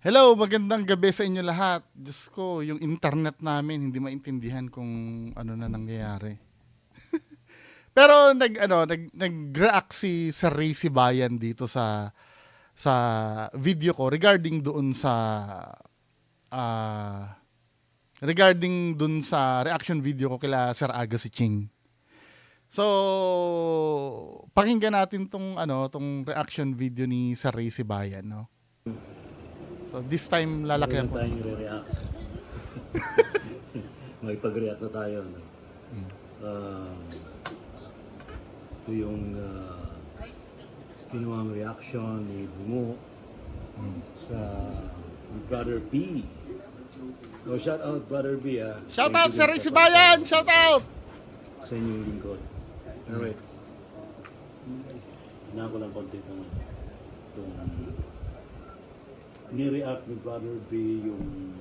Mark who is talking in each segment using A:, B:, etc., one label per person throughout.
A: Hello, magandang gabi sa inyo lahat. Diyos ko, yung internet namin hindi maintindihan kung ano na nangyayari. Pero nag-react si Sir Ray Sibayan dito sa video ko regarding doon sa reaction video ko kila Sir Agassi Ching. So, pakinggan natin tong reaction video ni Sir Ray Sibayan, no? So, this time lalakyan ko.
B: Tayong re-react. Magpag-react na tayo. No? Ito yung kinuwang reaction ni Bungo sa Brother B. So, shout out Brother B.
A: Shout out Sir Ray Sibayan! Shout out!
B: Sa inyong lingkod. Alright. Hina ko lang konti itong ni-react ni Brother B yung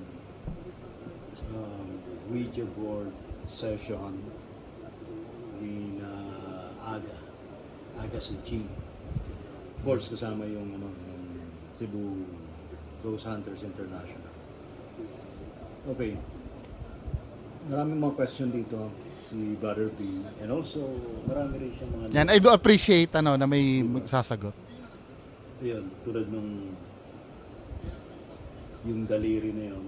B: Ouija board session ni Agassi Ching. Of course, kasama yung Cebu Ghost Hunters International. Okay. Maraming mga question dito si Brother B. And also, marami rin siya mga...
A: Yan, I do appreciate na may sasagot.
B: Ayun, tulad nung yung daliri na yun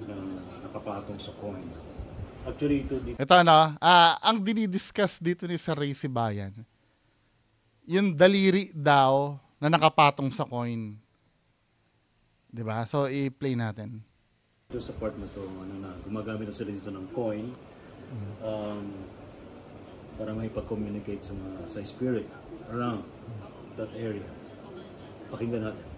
B: na nakapatong sa coin. Actually,
A: ito ang dinidiscuss dito ni Sir Ray Sibayan, yung daliri daw na nakapatong sa coin. Diba? So, i-play natin.
B: Ito sa part na to, gumagamit na sila dito ng coin para may pag-communicate sa spirit around that area. Pakinggan natin.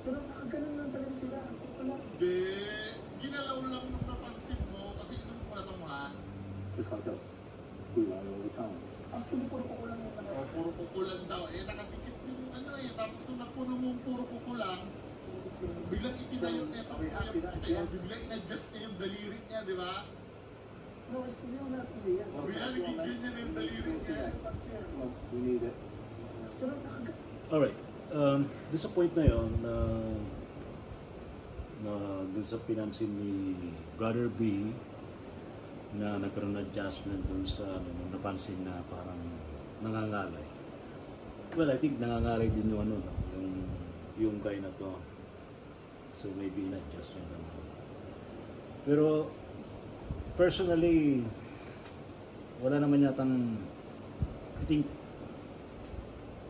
C: Pero nakaganon lang talaga sila.
A: Hindi. Ginalaw lang nung napansin mo kasi inong palatungan.
C: Actually, puro kukulang yung
A: O, puro kukulan daw. Nakadikit yung tapos nung napuno mong puro kukulang, biglang itinayo biglang in-adjust niya yung daliri niya, di ba?
C: No, it's real not really.
A: O, biglang naging ganyan yung daliri niya.
C: Pero nakaganon.
B: Alright. Doon sa point na yun, doon sa pinansin ni Brother B na nagkaroon ng adjustment doon sa napansin na parang nangangalay. Well, I think nangangalay din yung yung guy na to. So maybe in-adjustment naman. Pero personally, wala naman yatang, I think,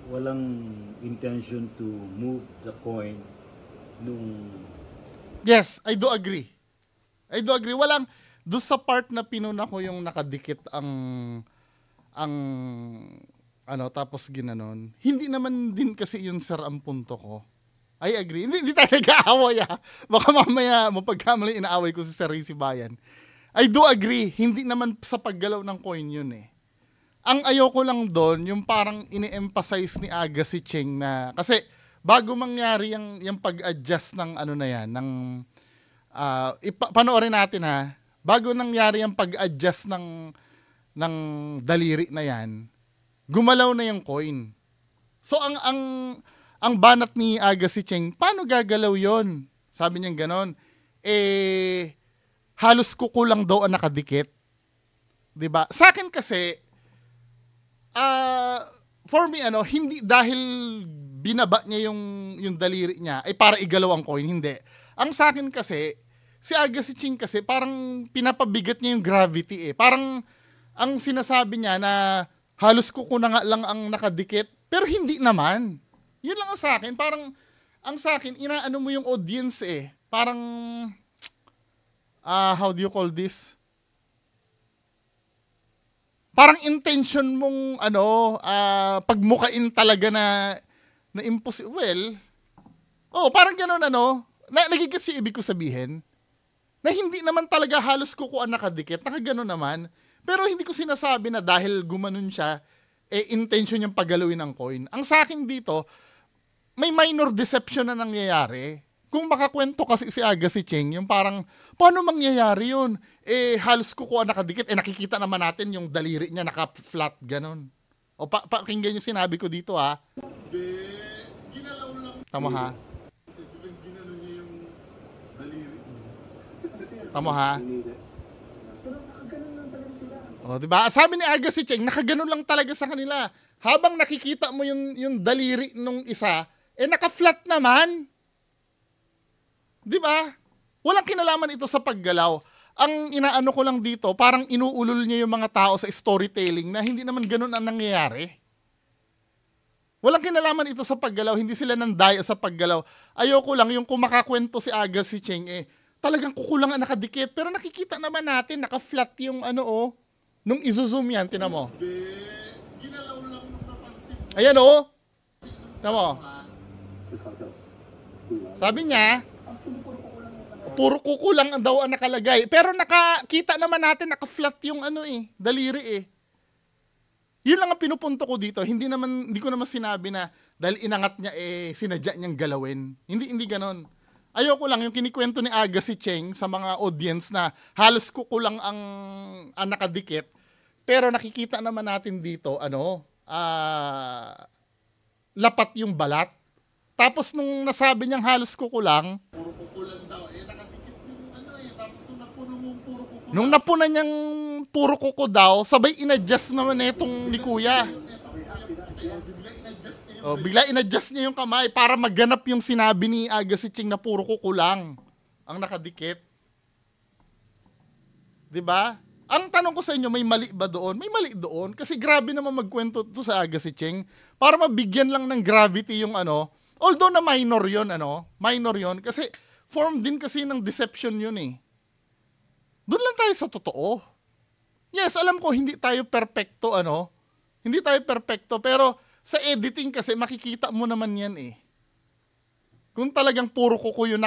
B: walang intention to move the coin nung...
A: Yes, I do agree. Walang, doon sa part na pinuna ko yung nakadikit tapos ginanon. Hindi naman din kasi yun, sir, ang punto ko. I agree. Hindi tayo nag-aaway, ha. Baka mamaya mapagkamali inaaway ko si Sir Ray Sibayan. I do agree. Hindi naman sa paggalaw ng coin yun, eh. Ang ayoko lang doon, yung parang ini-emphasize ni Agassi Ching na, kasi bago mangyari yung pag-adjust ng panoorin natin, ha, bago nangyari yung pag-adjust ng daliri na yan, gumalaw na yung coin. So ang banat ni Agassi Ching, paano gagalaw yon? Sabi niya ganon. Halos kukulang daw ang nakadikit. 'Di ba? Sa akin kasi, for me, hindi dahil binaba niya yung daliri niya, ay para igalaw ang coin, hindi. Ang sa akin kasi, si Agassi Ching kasi, parang pinapabigat niya yung gravity, eh. Parang, ang sinasabi niya na halos kukulang nga lang ang nakadikit, pero hindi naman. Yun lang ang sa akin. Parang, ang sa akin, inaano mo yung audience, eh. Parang, how do you call this? Parang intention mong pagmukain talaga na impossible. Well, parang gano'n nagigets yung ibig ko sabihin. Na hindi naman talaga halos kukuan nakadikit, nakagano'n naman. Pero hindi ko sinasabi na dahil gumanon siya, intention yung paggalawin ng coin. Ang sa akin dito, may minor deception na nangyayari. kung makakwento kasi si Agassi Cheng, yung parang, paano mangyayari yun? Halos kukuha nakadikit, nakikita naman natin yung daliri niya naka-flat, ganon. O pakinggan yung sinabi ko dito, ha? Tama, ha? Tama, ha?
C: Pero nakaganon lang talaga sila.
A: O, diba? Sabi ni Agassi Cheng, nakaganon lang talaga sa kanila. Habang nakikita mo yung daliri nung isa, naka-flat naman. Diba? Walang kinalaman ito sa paggalaw. Ang inaano ko lang dito, parang inuulol niya yung mga tao sa storytelling na hindi naman ganun ang nangyayari. Walang kinalaman ito sa paggalaw, hindi sila nandaya sa paggalaw. Ayoko lang yung kung makakwento si Agassi Cheng, talagang kukulang ang nakadikit. Pero nakikita naman natin, naka-flat yung nung izo-zoom yan, tinan mo. Ginalaw lang nung napansin. Ayan tinan mo. Sabi niya, puro kukulang daw ang nakalagay. Pero nakakita naman natin, naka-flat yung daliri. Yun lang ang pinupunto ko dito. Hindi ko naman sinabi na dahil inangat niya sinadya niyang galawin. Hindi ganon. Ayoko lang yung kinikwento ni Agassi Cheng sa mga audience na halos kukulang ang nakadikit. Pero nakikita naman natin dito, lapat yung balat. Tapos nung nasabi niyang halos kukulang, puro kukulang daw. Nakadikit yung tapos nung napuno mong puro kuko. Nung napuna niyang puro kuko daw, sabay in-adjust naman itong ni Kuya. Bigla in-adjust niya yung kamay para magganap yung sinabi ni Agassi Cheng na puro kukulang ang nakadikit. 'Di ba? Ang tanong ko sa inyo, may mali ba doon? May mali doon kasi grabe naman magkwento to sa Agassi Cheng para mabigyan lang ng gravity yung although na minor yon kasi form din kasi ng deception yun Doon lang tayo sa totoo. Yes, alam ko hindi tayo perfecto hindi tayo perfecto pero sa editing kasi makikita mo naman yan Kung talagang puro kuko yung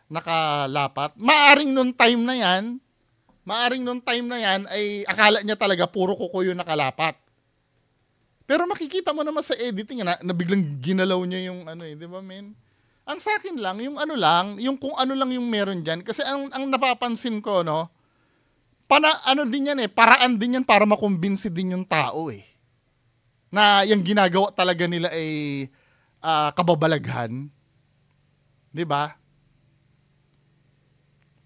A: nakalapat, maaring nung time na yan ay akala niya talaga puro kuko yung nakalapat. Pero makikita mo naman sa editing na biglang ginalaw niya yung di ba, men? Ang sa akin lang, yung yung kung ano lang yung meron diyan kasi ang napapansin ko, din yan paraan din yan para makumbinsi din yung tao na yung ginagawa talaga nila ay kababalaghan. 'Di ba?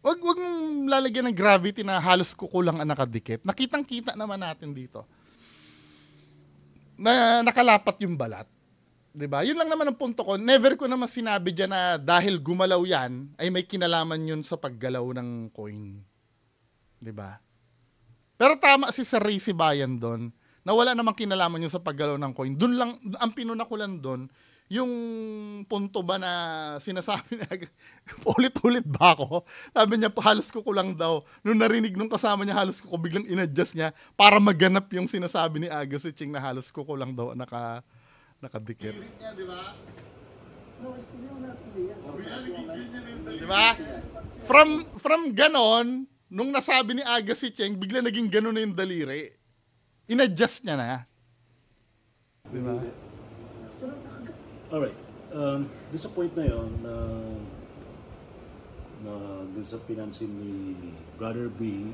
A: Wag mong lalagyan ng gravity na halos kukulang ang nakadikit. Nakitang-kita naman natin dito na nakalapat yung balat. 'Di ba? Yun lang naman ang punto ko. Never ko naman sinabi diyan na dahil gumalaw yan ay may kinalaman yun sa paggalaw ng coin. 'Di ba? Pero tama si Sir Ray Sibayan doon na wala namang kinalaman yun sa paggalaw ng coin. Doon lang ang pinuna ko lang doon yung punto ba na sinasabi na ulit-ulit ba ako? Sabi niya, halos kukulang daw. Nung narinig nung kasama niya, halos kuko, biglang in-adjust niya para maganap yung sinasabi ni Agassi Cheng na halos kukulang daw nakadikit. Niya, di ba?
C: No, it's still not real.
A: Di ba? From ganon, nung nasabi ni Agassi Cheng, bigla naging ganon na yung daliri. In-adjust niya na. Di ba?
B: Alright. Doon sa point na yun, na doon sa pinansin ni Brother B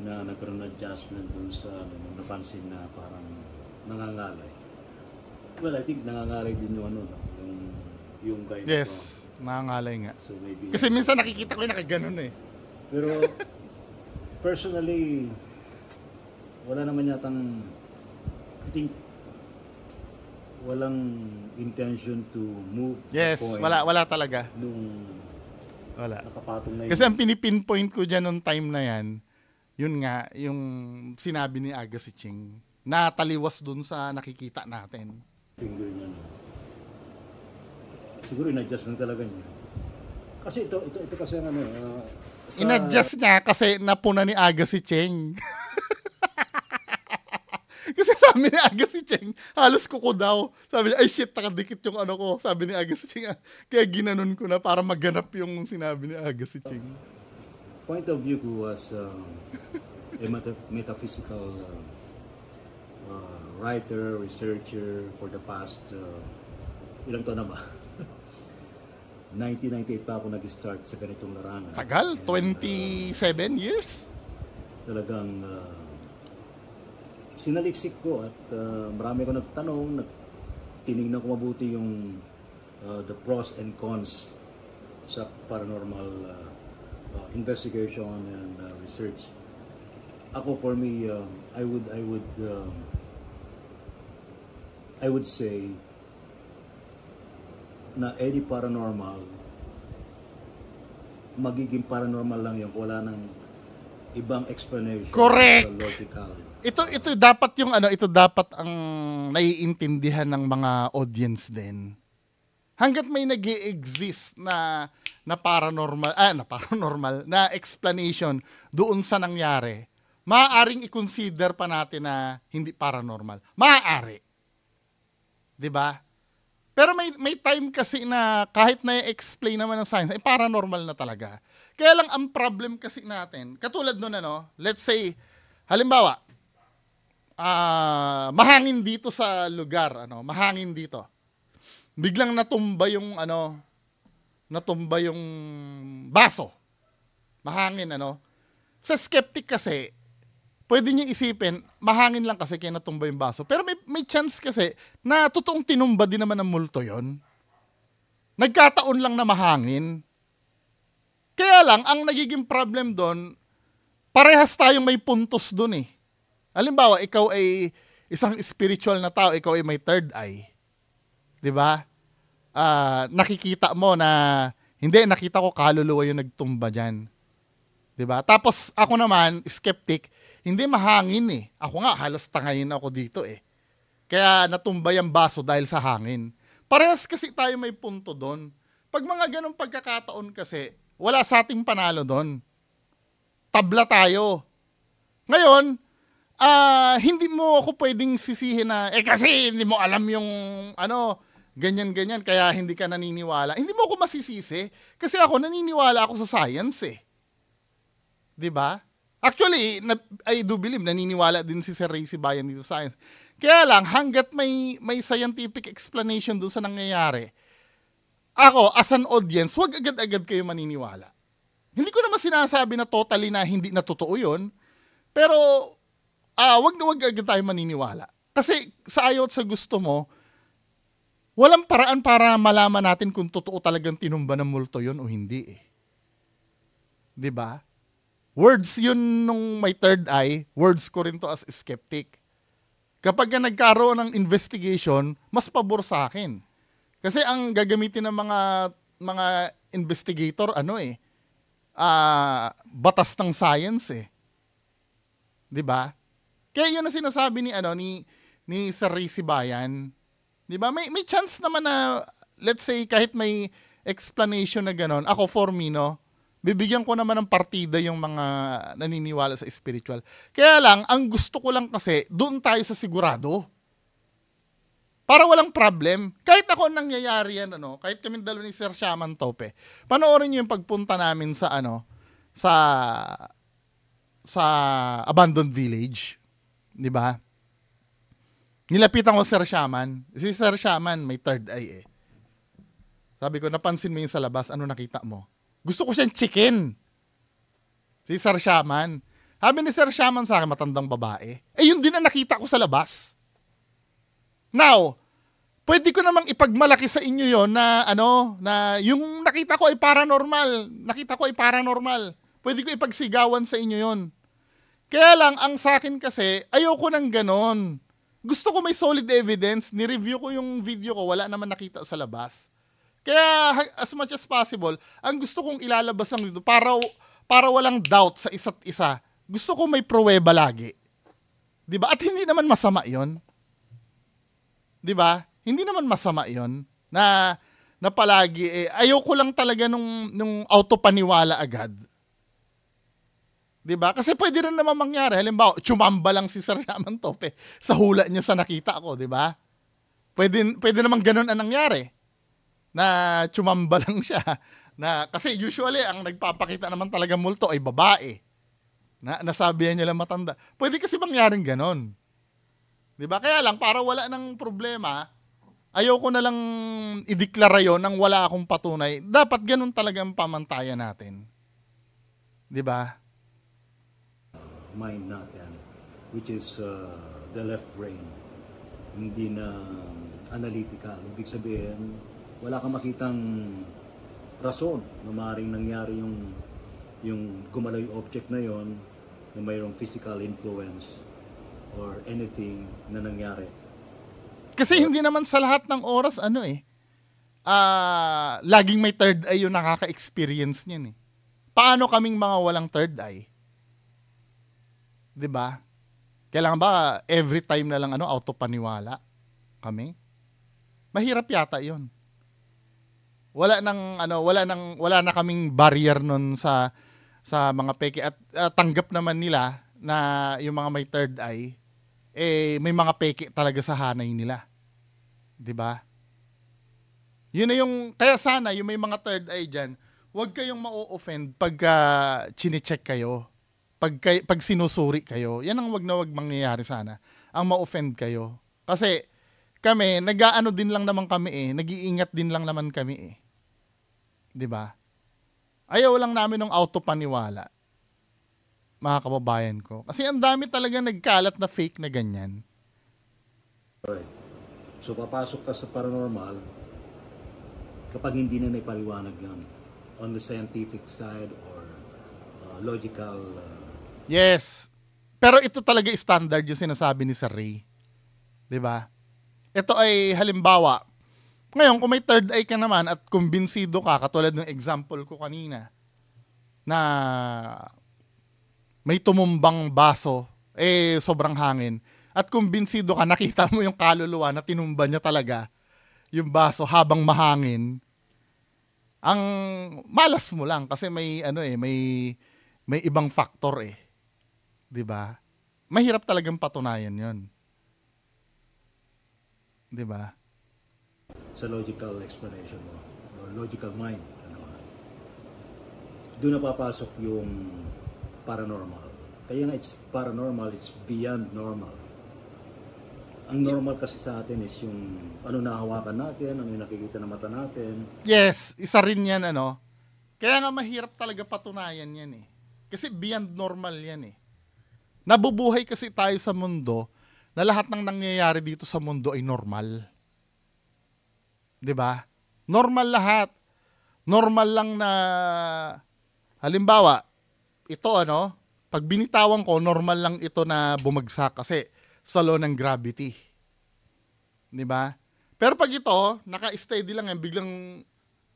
B: na nagkaroon ng adjustment doon sa napansin na parang nangangalay. Well, I think nangangalay din yung guy na
A: yes, nangangalay nga.
B: So maybe,
A: kasi minsan nakikita ko yung nakaganon
B: Pero personally, wala naman yatang, I think, walang intention to move
A: yes,
B: the coin.
A: Wala talaga. Wala.
B: Nakapatong na yun.
A: Kasi ang pinipinpoint ko dyan nung time na yan, yun nga, yung sinabi ni Agassi Cheng, na taliwas dun sa nakikita natin.
B: Finger niya. Siguro in-adjust lang talaga niya. Kasi ito kasi
A: in-adjust niya kasi napuna ni Agassi Cheng. Kasi sabi ni Agassi Cheng, halos kuko daw. Sabi niya, ay shit, nakadikit yung ko. Sabi ni Agassi Cheng, kaya ginanon ko na para maganap yung sinabi ni Agassi Cheng.
B: Point of view ko was a metaphysical writer, researcher for the past, ilang taon na ba? 1998 pa ako nag-start sa ganitong larangan.
A: Tagal,
B: And,
A: 27 years.
B: talagang sinaliksik ko at marami ko nagtanong, tinignan ko mabuti yung the pros and cons sa paranormal investigation and research. Ako, for me, I would say na any paranormal, magiging paranormal lang yun, wala nang ibang explanation.
A: Correct.
B: Logical.
A: Ito dapat yung ito dapat ang naiintindihan ng mga audience din. Hangga't may nag-e-exist na paranormal na explanation doon sa nangyari, maaaring i-consider pa natin na hindi paranormal. Maaari. 'Di ba? Pero may time kasi na kahit na-explain naman ng science, paranormal na talaga. Kaya lang ang problem kasi natin, katulad nun let's say, halimbawa, mahangin dito sa lugar, mahangin dito. Biglang natumba yung baso. Mahangin, Sa skeptic kasi, pwede niyo isipin, mahangin lang kasi kaya natumba yung baso. Pero may chance kasi na totoong tinumba din naman ng multo yon. Nagkataon lang na mahangin. Kaya lang, ang nagiging problem doon, parehas tayong may puntos doon eh. Halimbawa, ikaw ay isang spiritual na tao, ikaw ay may third eye. 'Di ba? Nakikita mo na, hindi, nakita ko kaluluwa yung nagtumba dyan. 'Di ba? Tapos ako naman, skeptic, hindi mahangin eh. Ako nga, halos tangayin ako dito eh. Kaya natumba yung baso dahil sa hangin. Parehas kasi tayo may punto doon. Pag mga ganong pagkakataon kasi, wala sa ating panalo doon. Tabla tayo. Ngayon, hindi mo ako pwedeng sisihin na, kasi hindi mo alam yung, ganyan-ganyan, kaya hindi ka naniniwala. Hindi mo ako masisisi. Kasi ako, naniniwala ako sa science eh. 'Di ba? Actually, I do believe, naniniwala din si Sir Ray Sibayan dito sa science. Kaya lang, hanggat may scientific explanation doon sa nangyayari, ako, as an audience, wag agad-agad kayo maniniwala. Hindi ko naman sinasabi na totally na hindi na totoo yun, pero wag na wag agad tayo maniniwala. Kasi sa ayaw at sa gusto mo, walang paraan para malaman natin kung totoo talagang tinumba ng multo yun o hindi eh. 'Di ba? Words yun nung may third eye, words ko rin to as skeptic. Kapag nagkaroon ng investigation, mas pabor sa akin. Kasi ang gagamitin ng mga investigator, batas ng science eh. 'Di ba? Kaya yun ang sinasabi ni Sir Ray Sibayan. 'Di ba? May chance naman na, let's say, kahit may explanation na gano'n, ako for me, bibigyan ko naman ng partida yung mga naniniwala sa spiritual. Kaya lang, ang gusto ko lang kasi, doon tayo sa sigurado. Para walang problem. Kahit ako nangyayari yan, kahit kami dalawa ni Sir Shaman Tope, panoorin niyo yung pagpunta namin sa abandoned village. 'Di ba? Nilapitan ko Sir Shaman. Si Sir Shaman may third eye eh. Sabi ko, napansin mo yung sa labas, ano nakita mo? Gusto ko siyang chicken. Si Sir Shaman. Sabi ni Sir Shaman sa akin, matandang babae. Yun din ang nakita ko sa labas. Now, pwede ko namang ipagmalaki sa inyo yon na yung nakita ko ay paranormal. Nakita ko ay paranormal. Pwede ko ipagsigawan sa inyo yon. Kaya lang, ang sa akin kasi, ayoko ng ganon. Gusto ko may solid evidence. Ni-review ko yung video ko, wala naman nakita sa labas. Kaya as much as possible, ang gusto kong ilalabas lang dito para walang doubt sa isa't isa. Gusto ko may pruweba lagi. 'Di ba? At hindi naman masama 'yon. 'Di ba? Hindi naman masama 'yon na palagi ayoko lang talaga nung autopaniwala agad. 'Di ba? Kasi pwede rin naman mangyari. Halimbawa, tsumamba lang si Sir Shaman Tope sa hula niya sa nakita ko, 'di ba? Pwede naman ganoon ang nangyari. Na tsumamba lang siya. Kasi usually, ang nagpapakita naman talaga multo ay babae. Nasabihan niya lang matanda. Pwede kasi mangyaring ganon. 'Di ba? Kaya lang, para wala ng problema, Ayoko na lang ideklara yon nang wala akong patunay. Dapat ganun talaga ang pamantayan natin. 'Di ba?
B: Mind natin, which is the left brain. Hindi na analytical. Ibig sabihin, wala kang makitang rason na maaaring nangyari yung gumalaw yung object na yon na mayroong physical influence or anything na nangyari.
A: Kasi hindi naman sa lahat ng oras laging may third eye yung nakaka-experience niyan eh. Paano kaming mga walang third eye? 'Di ba? Kailangan ba every time na lang auto paniwala kami? Mahirap yata 'yon. Wala na kaming barrier nun sa mga peke at tanggap naman nila na yung mga may third eye may mga peke talaga sa hanay nila. 'Di ba? Yun na yung kaya sana yung may mga third eye diyan, huwag kayong ma-offend pag chine-check kayo. Pag sinusuri kayo. Yan ang wag na wag mangyayari sana. Ang ma-offend kayo. Kasi kami nag-aano din lang naman kami nag-iingat din lang naman kami 'Di ba? Ayaw lang namin ng auto paniwala. Mga kababayan ko. Kasi ang dami talaga nagkalat na fake na ganyan.
B: Right. So papasok ka sa paranormal kapag hindi na naipaliwanag yan on the scientific side or logical.
A: Yes. Pero ito talaga standard yung sinasabi ni Sir Ray. 'Di ba? Ito ay halimbawa. Ngayon, kung may third eye ka naman at kumbinsido ka, katulad ng example ko kanina, na may tumumbang baso, sobrang hangin, at kumbinsido ka, nakita mo yung kaluluwa na tinumba niya talaga, yung baso habang mahangin, ang malas mo lang kasi may ibang factor 'Di ba? Mahirap talagang patunayan 'yon. 'Di ba?
B: Sa logical explanation mo or logical mind, doon na papasok yung paranormal. Kaya nga it's paranormal, it's beyond normal. Ang normal kasi sa atin is yung ano nahawakan natin, ano yung nakikita ng mata natin.
A: Yes, isa rin yan Kaya nga mahirap talaga patunayan yan Kasi beyond normal yan Nabubuhay kasi tayo sa mundo na lahat ng nangyayari dito sa mundo ay normal. 'Di ba? Normal lahat. Normal lang na halimbawa, ito pag binitawan ko, normal lang ito na bumagsak kasi sa law ng gravity. 'Di ba? Pero pag ito, naka-steady lang biglang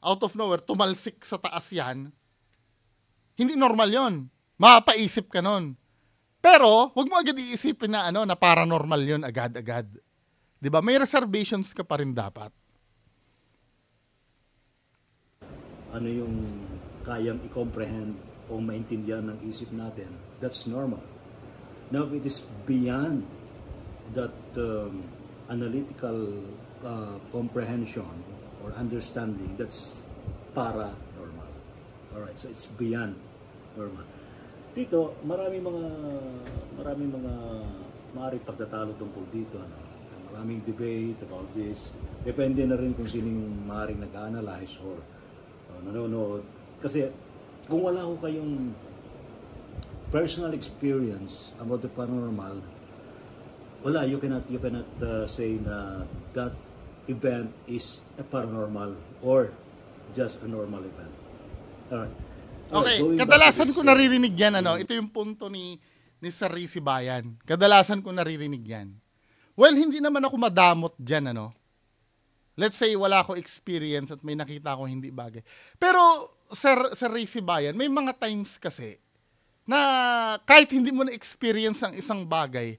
A: out of nowhere tumalsik sa taas 'yan. Hindi normal 'yon. Mapapaisip ka nun. Pero, wag mo agad iisipin na na paranormal 'yon agad-agad. 'Di ba? May reservations ka pa rin dapat.
B: Ano yung kayang i-comprehend o maintindihan ng isip natin, that's normal. Now, if it is beyond that analytical comprehension or understanding, that's paranormal. Alright, so it's beyond normal. Dito, maraming mga maaaring pagtatalo tungkol dito. Maraming debate about this. Depende na rin kung sino yung maaaring nag-analyze or nanonood. Kasi kung wala ko kayong personal experience about the paranormal, wala, you cannot say na that event is a paranormal or just a normal event. Alright.
A: Okay, kadalasan ko naririnig yan ito yung punto ni Sir Ray Sibayan. Kadalasan ko naririnig yan. Well, hindi naman ako madamot dyan Let's say wala ako experience at may nakita ako hindi bagay. Pero Sir Ray Sibayan, may mga times kasi na kahit hindi mo na experience ang isang bagay,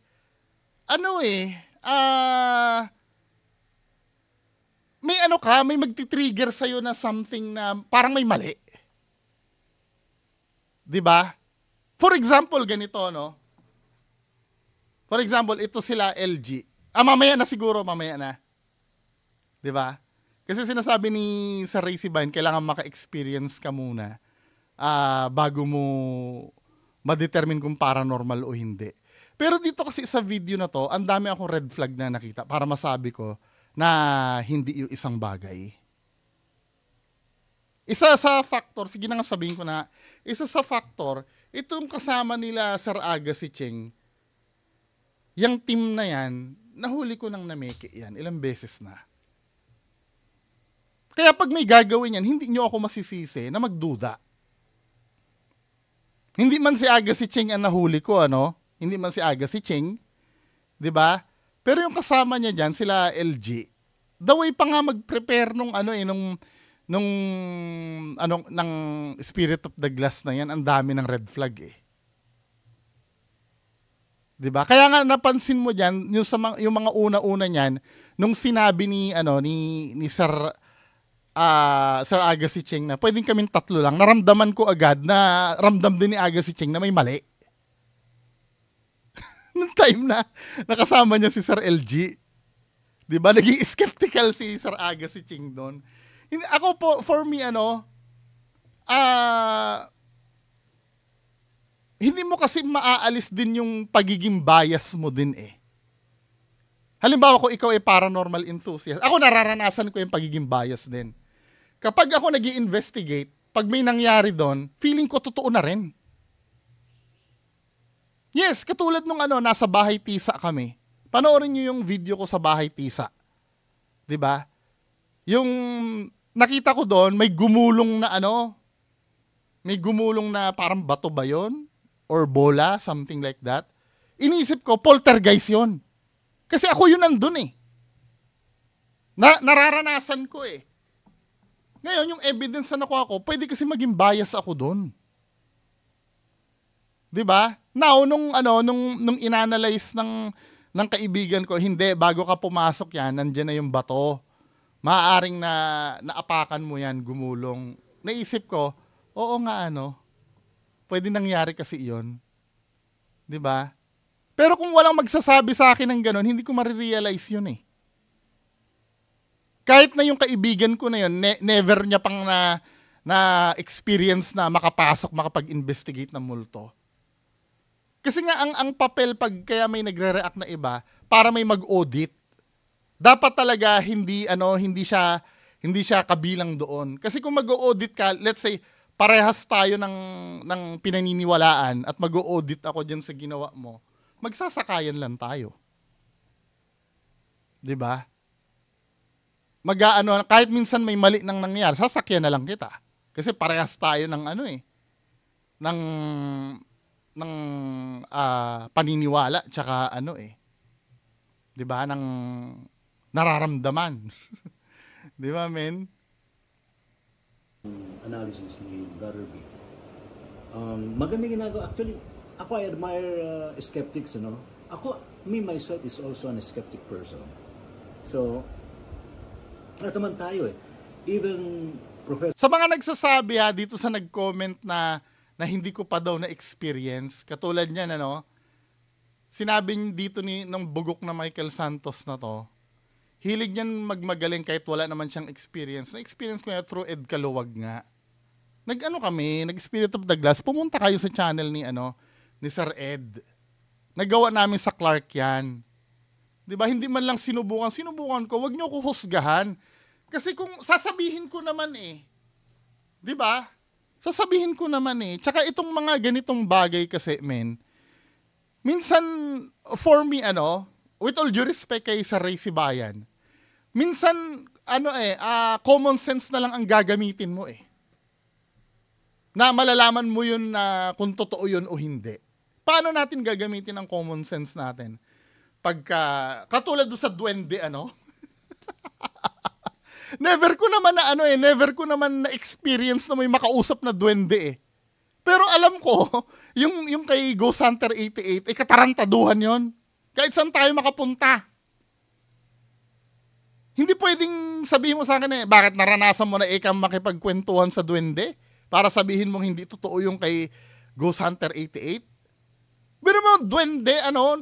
A: may magti-trigger sa'yo na something na parang may mali. 'Di ba? For example, ganito For example, ito sila LG. Mamaya na siguro, mamaya na. 'Di ba? Kasi sinasabi ni Sir Ray Sibayan, kailangan maka-experience ka muna bago mo ma-determine kung paranormal o hindi. Pero dito kasi sa video na to, ang dami akong red flag na nakita para masabi ko na hindi yung isang bagay. Isa sa factor, sige na nga sabihin ko na, isa sa factor, itong kasama nila Sir Agassi Cheng, yung team na yan, nahuli ko nang nameke yan, ilang beses na. Kaya pag may gagawin yan, hindi nyo ako masisisi na magduda. Hindi man si Agassi Cheng ang nahuli ko, ano? Hindi man si Agassi Cheng, 'di ba? Pero yung kasama niya diyan, sila LG, the way pa nga mag-prepare nung ng Spirit of the Glass na yan, ang dami ng red flag eh. 'Di ba? Kaya nga napansin mo diyan yung mga una-una niyan nung sinabi ni Sir Agassi Cheng na pwedeng kaming tatlo lang, naramdaman ko agad na ramdam din ni Agassi Cheng na may mali. Noong time na nakasama niya si Sir LG. 'Di ba? Naging skeptical si Sir Agassi Cheng doon. Ako po, for me, hindi mo kasi maaalis din yung pagiging bias mo din eh. Halimbawa kung ikaw ay paranormal enthusiast, ako nararanasan ko yung pagiging bias din. Kapag ako nag-i-investigate, pag may nangyari doon, feeling ko totoo na rin. Yes, katulad nung nasa Bahay Tisa kami. Panoorin niyo yung video ko sa Bahay Tisa. 'Di ba? Yung nakita ko doon, may gumulong na parang bato ba 'yon? Or bola, something like that. Iniisip ko, poltergeist 'yon. Kasi ako yun nandun eh. Nararanasan ko eh. Ngayon, yung evidence na nakuha ko, pwede kasi maging bias ako doon. 'Di ba? Now, nung inanalyze ng kaibigan ko, hindi, bago ka pumasok yan, nandiyan na yung bato. Maaaring naapakan mo yan, gumulong. Naisip ko, oo nga pwede nangyari kasi iyon. 'Di ba? Pero kung walang magsasabi sa akin ng ganun, hindi ko marirealize yun eh. Kahit na yung kaibigan ko na yun, never niya pang na experience na makapag-investigate ng multo. Kasi nga ang papel pag kaya may nagre-react na iba para may mag-audit. Dapat talaga hindi siya kabilang doon. Kasi kung mag-audit ka, let's say parehas tayo ng pinaniniwalaan at mag-audit ako diyan sa ginawa mo, magsasakayan lang tayo. 'Di ba? Kahit minsan may mali nang nangyari, sasakyan na lang kita. Kasi parehas tayo ng ng paniniwala tsaka 'di ba, ng nararamdaman. 'Di ba, men?
B: Analysis ni Brother B. Magandang ginagawa. Actually, ako I admire skeptics, me myself is also a skeptic person. So, naman tayo eh. Even Professor...
A: Sa mga nagsasabi dito sa nag-comment na hindi ko pa daw na-experience, katulad niyan, sinabi dito ng bugok na Michael Santos na to, hilig niyan magmagaling kahit wala naman siyang experience. Na-experience ko yan through Ed Kaluwag nga. Nag-Spirit of the Glass, pumunta kayo sa channel ni Sir Ed. Nagawa namin sa Clark yan. 'Di ba? Hindi man lang sinubukan ko, wag niyo ko husgahan. Kasi kung sasabihin ko naman 'di ba? Sasabihin ko naman Tsaka itong mga ganitong bagay kasi, minsan for me with all due respect kay sa Ray Sibayan, minsan common sense na lang ang gagamitin mo na malalaman mo yun na kung totoo yun o hindi. Paano natin gagamitin ang common sense natin? Katulad do sa duwende, never ko naman na experience na may makausap na duwende Pero alam ko, yung kay Ghost Hunter 88, katarantaduhan yon. Kahit saan tayo makapunta. Hindi pwedeng sabihin mo sa akin bakit naranasan mo na makipagkwentuhan sa duwende? Para sabihin mong hindi totoo yung kay Ghost Hunter 88? Pero mo, duwende,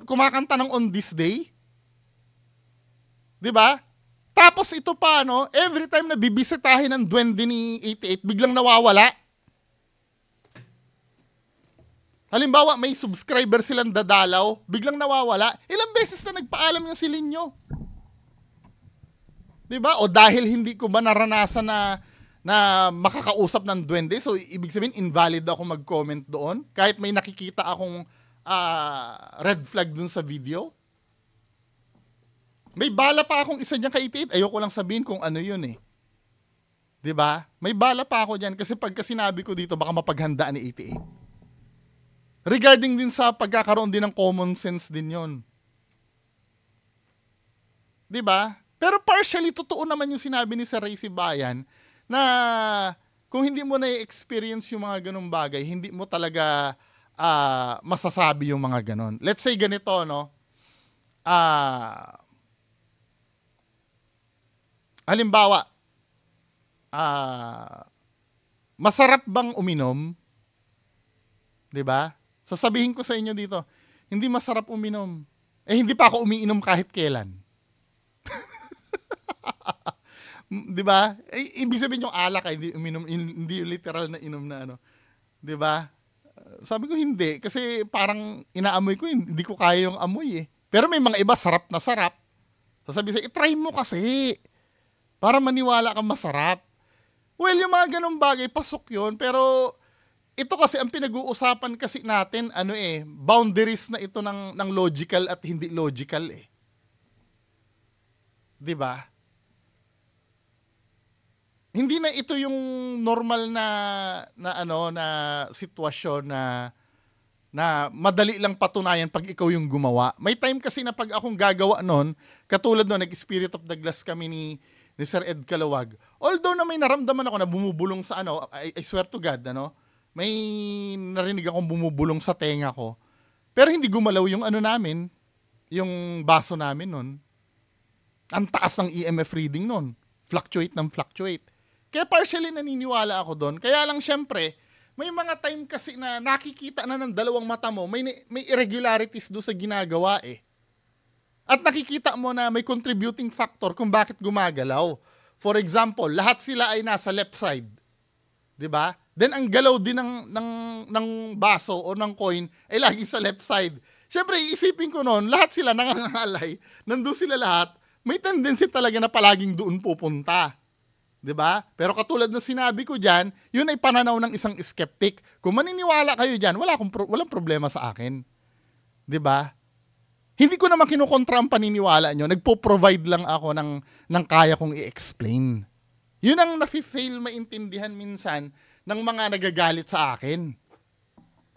A: kumakanta ng On This Day. 'Di ba? Tapos ito pa, every time na bibisitahin ng duwende ni 88, biglang nawawala. Halimbawa, may subscriber silang dadalaw, biglang nawawala. Ilang beses na nagpaalam yung si Linyo. 'Di ba? O dahil hindi ko ba naranasan na makakausap ng duwende, so ibig sabihin invalid ako mag-comment doon kahit may nakikita akong red flag dun sa video. May bala pa akong isa diyan kay 88. Ayoko lang sabihin kung ano yun eh. 'Di ba? May bala pa ako diyan kasi pagka sinabi ko dito baka mapaghandaan ni 88. Regarding din sa pagkakaroon din ng common sense din yon. 'Di ba? Pero partially totoo naman yung sinabi ni Sir Ray Sibayan na kung hindi mo na-experience yung mga ganung bagay, hindi mo talaga masasabi yung mga ganon. Let's say ganito, no? Halimbawa, masarap bang uminom? 'Di ba? Sasabihin ko sa inyo dito, hindi masarap uminom. Hindi pa ako umiinom kahit kailan. 'Di ba? Ibig sabihin yung alak hindi uminom, hindi literal na inom na ano. 'Di ba? Sabi ko hindi kasi parang inaamoy ko, hindi ko kaya yung amoy eh. Pero may mga iba sarap na sarap. Sasabi sa i-try mo kasi para maniwala kang masarap. Well, yung mga ganung bagay pasok 'yon, pero ito kasi ang pinag-uusapan kasi natin boundaries na ito ng logical at hindi logical eh. 'Di ba? Hindi na ito yung normal na sitwasyon na madali lang patunayan pag ikaw yung gumawa. May time kasi na pag akong gagawa noon, katulad noon nag-Spirit of the Glass kami ni Sir Ed Calawag. Although na may naramdaman ako na bumubulong sa I swear to God, may narinig akong bumubulong sa tenga ko. Pero hindi gumalaw yung namin, yung baso namin nun. Ang taas ng EMF reading nun. Fluctuate ng fluctuate. Kaya partially naniniwala ako doon. Kaya lang syempre, may mga time kasi na nakikita na ng dalawang mata mo, may irregularities doon sa ginagawa eh. At nakikita mo na may contributing factor kung bakit gumagalaw. For example, lahat sila ay nasa left side. 'Di ba? Then ang galaw din ng baso o ng coin ay lagi sa left side. Syempre, iisipin ko noon, lahat sila nangangalay, nandun sila lahat, may tendency talaga na palaging doon pupunta. 'Di ba? Pero katulad ng sinabi ko diyan, yun ay pananaw ng isang skeptic. Kung maniniwala kayo diyan, walang problema sa akin. 'Di ba? Hindi ko naman kinukontra ang paniniwala nyo, nagpo-provide lang ako ng kaya kong i-explain. Yun ang nafi-fail maintindihan minsan ng mga nagagalit sa akin.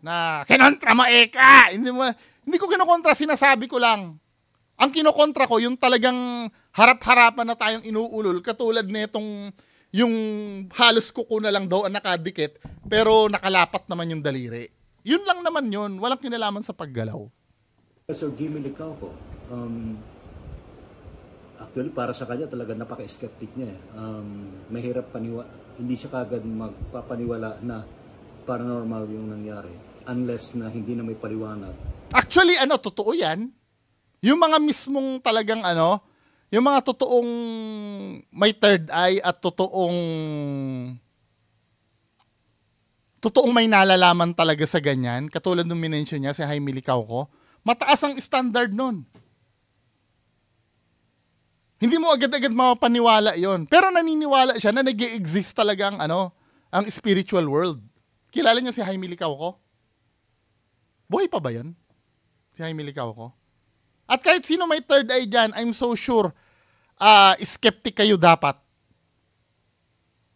A: Na, kinontra mo Eka! Hindi ko kinokontra, sinasabi ko lang. Ang kinokontra ko, yung talagang harap-harapan na tayong inuulol, katulad nitong yung halos kuko na lang daw ang nakadikit, pero nakalapat naman yung daliri. Yun lang naman yun, walang kinalaman sa paggalaw.
B: Sir Jimmy Licauco, actually para sa kanya talaga napaka-skeptic niya. Mahirap hindi siya kagad magpapaniwala na paranormal yung nangyari unless na hindi na may paliwanag. Actually,
A: totoo yan. Yung mga mismong talagang yung mga totoong may third eye at totoong may nalalaman talaga sa ganyan, katulad nung minention niya si Jaime Licauco, mataas ang standard nun. Hindi mo agad-agad mapapaniwala yon. Pero naniniwala siya na nag-i-exist talaga ang spiritual world. Kilala niya si Jaime Licauco? Buhay pa ba yun? Si Jaime Licauco? At kahit sino may third eye dyan, I'm so sure, skeptic kayo dapat.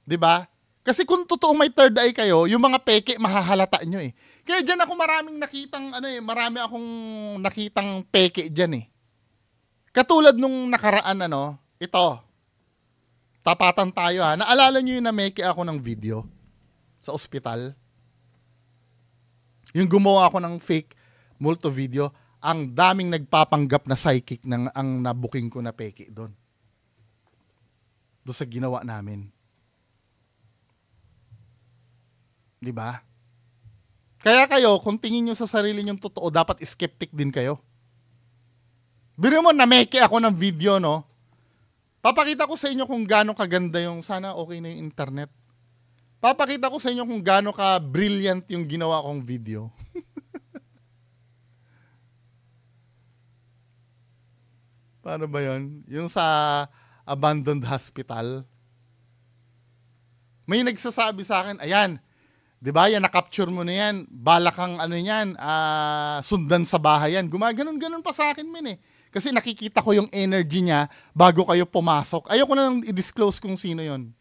A: 'Di ba? Kasi kung totoong may third eye kayo, yung mga peke mahahalata nyo eh. Kaya dyan ako marami akong nakitang peke dyan eh. Katulad nung nakaraan ito. Tapatan tayo ha. Naalala nyo yung nameke ako ng video sa ospital? Yung gumawa ako ng fake multo video, ang daming nagpapanggap na psychic ang nabuking ko na peke doon. Doon sa ginawa namin. 'Di ba? Kaya kayo, kung tingin nyo sa sarili nyong totoo, dapat skeptic din kayo. Biro mo, nameke ako ng video, no? Papakita ko sa inyo kung gaano kaganda sana okay na yung internet. Papakita ko sa inyo kung gaano ka-brilliant yung ginawa kong video. Paano ba yun? Yung sa abandoned hospital. May nagsasabi sa akin, ayan, 'di ba? Yan na-capture mo na yan. Balak kang ano niyan, sundan sa bahay yan. Gumaganon-ganon pa sa akin min eh. Kasi nakikita ko yung energy niya bago kayo pumasok. Ayoko na lang i-disclose kung sino 'yon.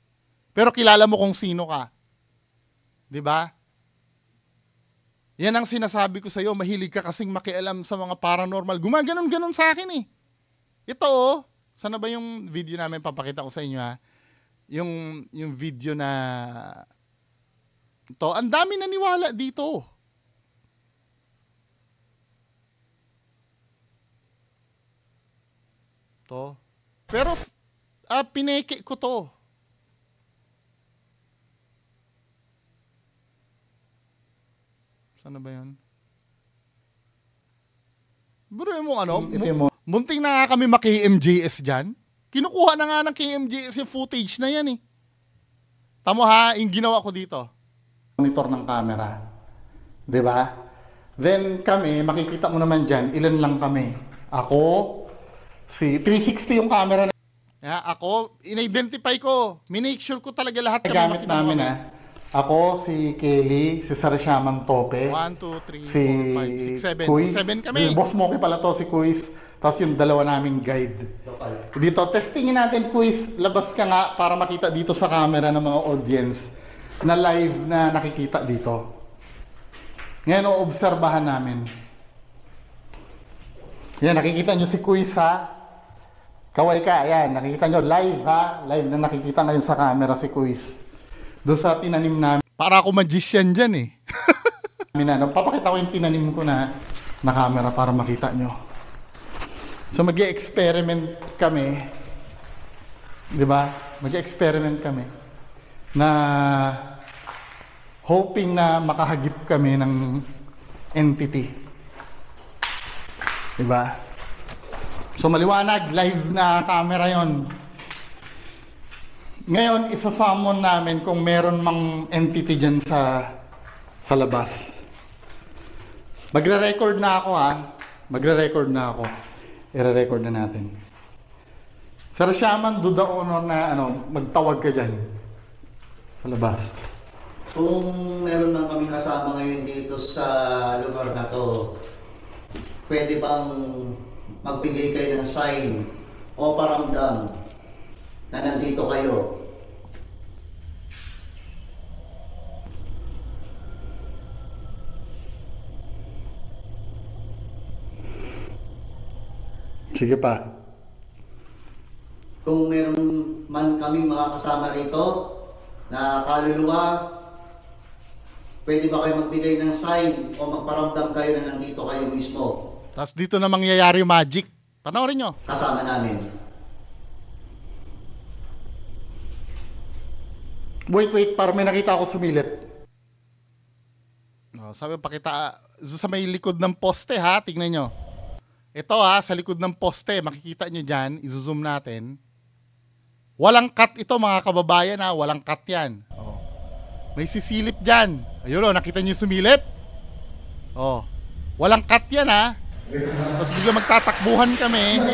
A: Pero kilala mo kung sino ka. 'Di ba? Yan ang sinasabi ko sa iyo, mahilig ka kasing makialam sa mga paranormal. Gumaganon-ganon sa akin eh. Ito oh, sana ba yung video namin papakita ko sa inyo ha? Yung video na to, ang dami naniwala dito. To. Pero pineke ko to. Sana ba 'yan? Bro, mo ano? Munting na nga kami maki-MJS diyan. Kinukuha na nga ng KMJS yung footage na yan eh. Tamo ha, yung ginawa ko dito. Monitor ng camera. 'Di ba? Then kami, makikita mo naman dyan, ilan lang kami. Ako, si 360 yung camera na. Ako, in-identify ko. Minake sure ko talaga lahat kami
D: gamit namin ha. Ako, si Kelly, si Sarasyaman Tope.
A: 1, 2, 3,
D: si
A: 4, 5, 6, 7.
D: Kuis,
A: 7 kami.
D: Si Boss Moki pala to, si Kuis. Tapos yung dalawa naming guide. Dito, testingin natin, Kuis. Labas ka nga para makita dito sa camera ng mga audience na live na nakikita dito. Ngayon, oobserbahan namin. Yan, nakikita nyo si Kuis ha. Kaway ka, ayan, nakikita nyo live ha. Live na nakikita ngayon sa camera si Kuis. Doon sa tinanim namin.
A: Para ako magician dyan eh.
D: Papakita ko yung tinanim ko na camera para makita nyo. So mag-experiment kami, di ba? Mag-experiment kami na hoping na makahagip kami ng entity. Di ba? So maliwanag, live na camera yon. Ngayon, isa-summon namin kung meron mang entity dyan sa labas. Magre-record na ako ha. Magre-record na ako. I-record na natin. Sir Shaman, do the honor na magtawag ka dyan sa labas.
E: Kung meron lang kami kasama ngayon dito sa lugar na to, pwede bang magbigay kayo ng sign o paramdam na nandito kayo?
D: Sige pa.
E: Kung meron man kaming mga kasama rito na kaluluwa, pwede ba kayo magbigay ng sign o magparamdam kayo na nandito kayo mismo?
A: Tapos dito na mangyayari magic. Panoorin nyo.
E: Kasama namin.
D: Wait, para may nakita ako sumilip.
A: Sabi, pakita sa may likod ng poste ha, tingnan nyo. Ito ha, sa likod ng poste, makikita nyo dyan, izoom natin. Walang cut ito mga kababayan ha, walang cut yan. Oh. May sisilip dyan. Ayun o, nakita nyo sumilip? Oh. Walang cut yan ha. Tapos bigla magtatakbuhan kami.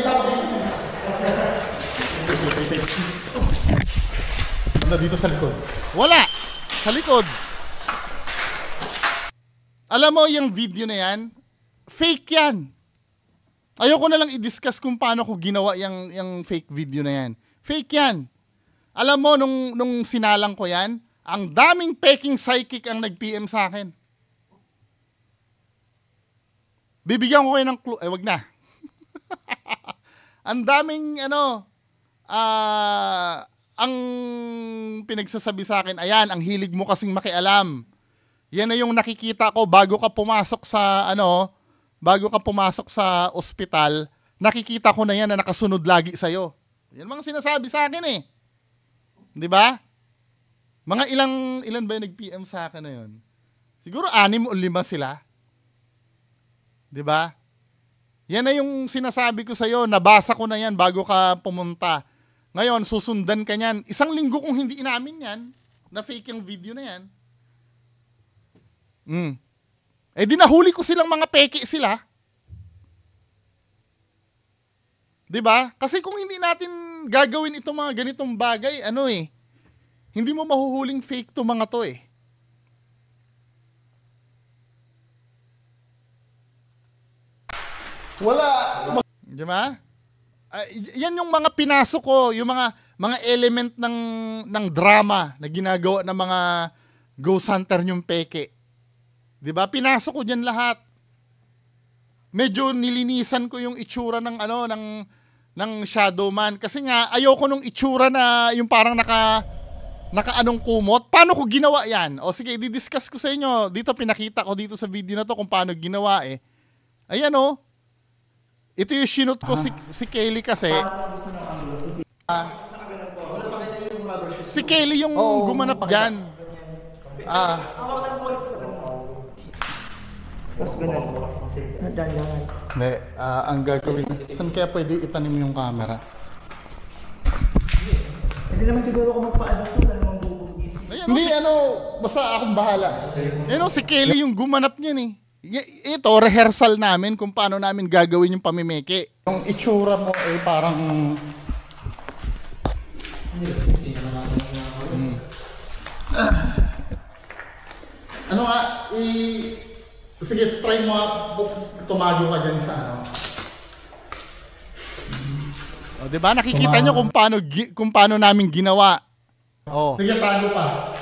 D: Dito sa likod.
A: Wala! Sa likod. Alam mo yung video na yan, fake yan. Ayoko na lang i-discuss kung paano ko ginawa yung fake video na yan. Fake yan. Alam mo, nung sinalang ko yan, ang daming peking psychic ang nag-PM sa akin. Bibigyan ko kayo ng clue. Wag na. Ang daming, ang pinagsasabi sa akin, ayan, ang hilig mo kasing makialam. Yan na yung nakikita ko bago ka pumasok sa ospital, nakikita ko na yan na nakasunod lagi sa'yo. Yan mga sinasabi sa akin eh. Di ba? Mga ilan ba yung nag-PM sa akin na yun? Siguro 6 o 5 sila. Di ba? Yan na yung sinasabi ko sa'yo, nabasa ko na yan bago ka pumunta. Ngayon, susundan ka niyan. 1 linggo kung hindi inamin yan, na fake yung video na yan. Eh di nahuli ko silang mga peke sila. 'Di ba? Kasi kung hindi natin gagawin itong mga ganitong bagay, ano eh, hindi mo mahuhuling fake to mga to eh.
D: Wala.
A: Di ba? Yan yung mga pinasok ko, yung mga element ng drama na ginagawa ng mga ghost hunter yung peke. Di ba? Pinasok ko diyan lahat. Medyo nilinisan ko yung itsura ng Shadow Man kasi nga ayoko nung itsura na yung parang naka-anong kumot. Paano ko ginawa yan? O sige, i-discuss ko sa inyo. Dito pinakita ko dito sa video na to kung paano ginawa eh. Ayan o. Ito yung sinut ko si Kelly kasi. Si Kelly yung gumanap dyan.
D: Hindi, ang gagawin. Saan kaya pwede itanim yung camera?
C: Hindi naman siguro kung magpa-adapt ko, ano mang bubugin.
A: Hindi, basta akong bahala. Yan o, si Kelly yung gumanap niyan eh. Ito, rehearsal namin kung paano namin gagawin yung pamimeke.
D: Yung itsura mo ay parang... Ano nga, sige, try mo tumago ka dyan sa ano.
A: O, diba? Nakikita nyo kung paano namin ginawa. Oh.
D: Sige, tago pa.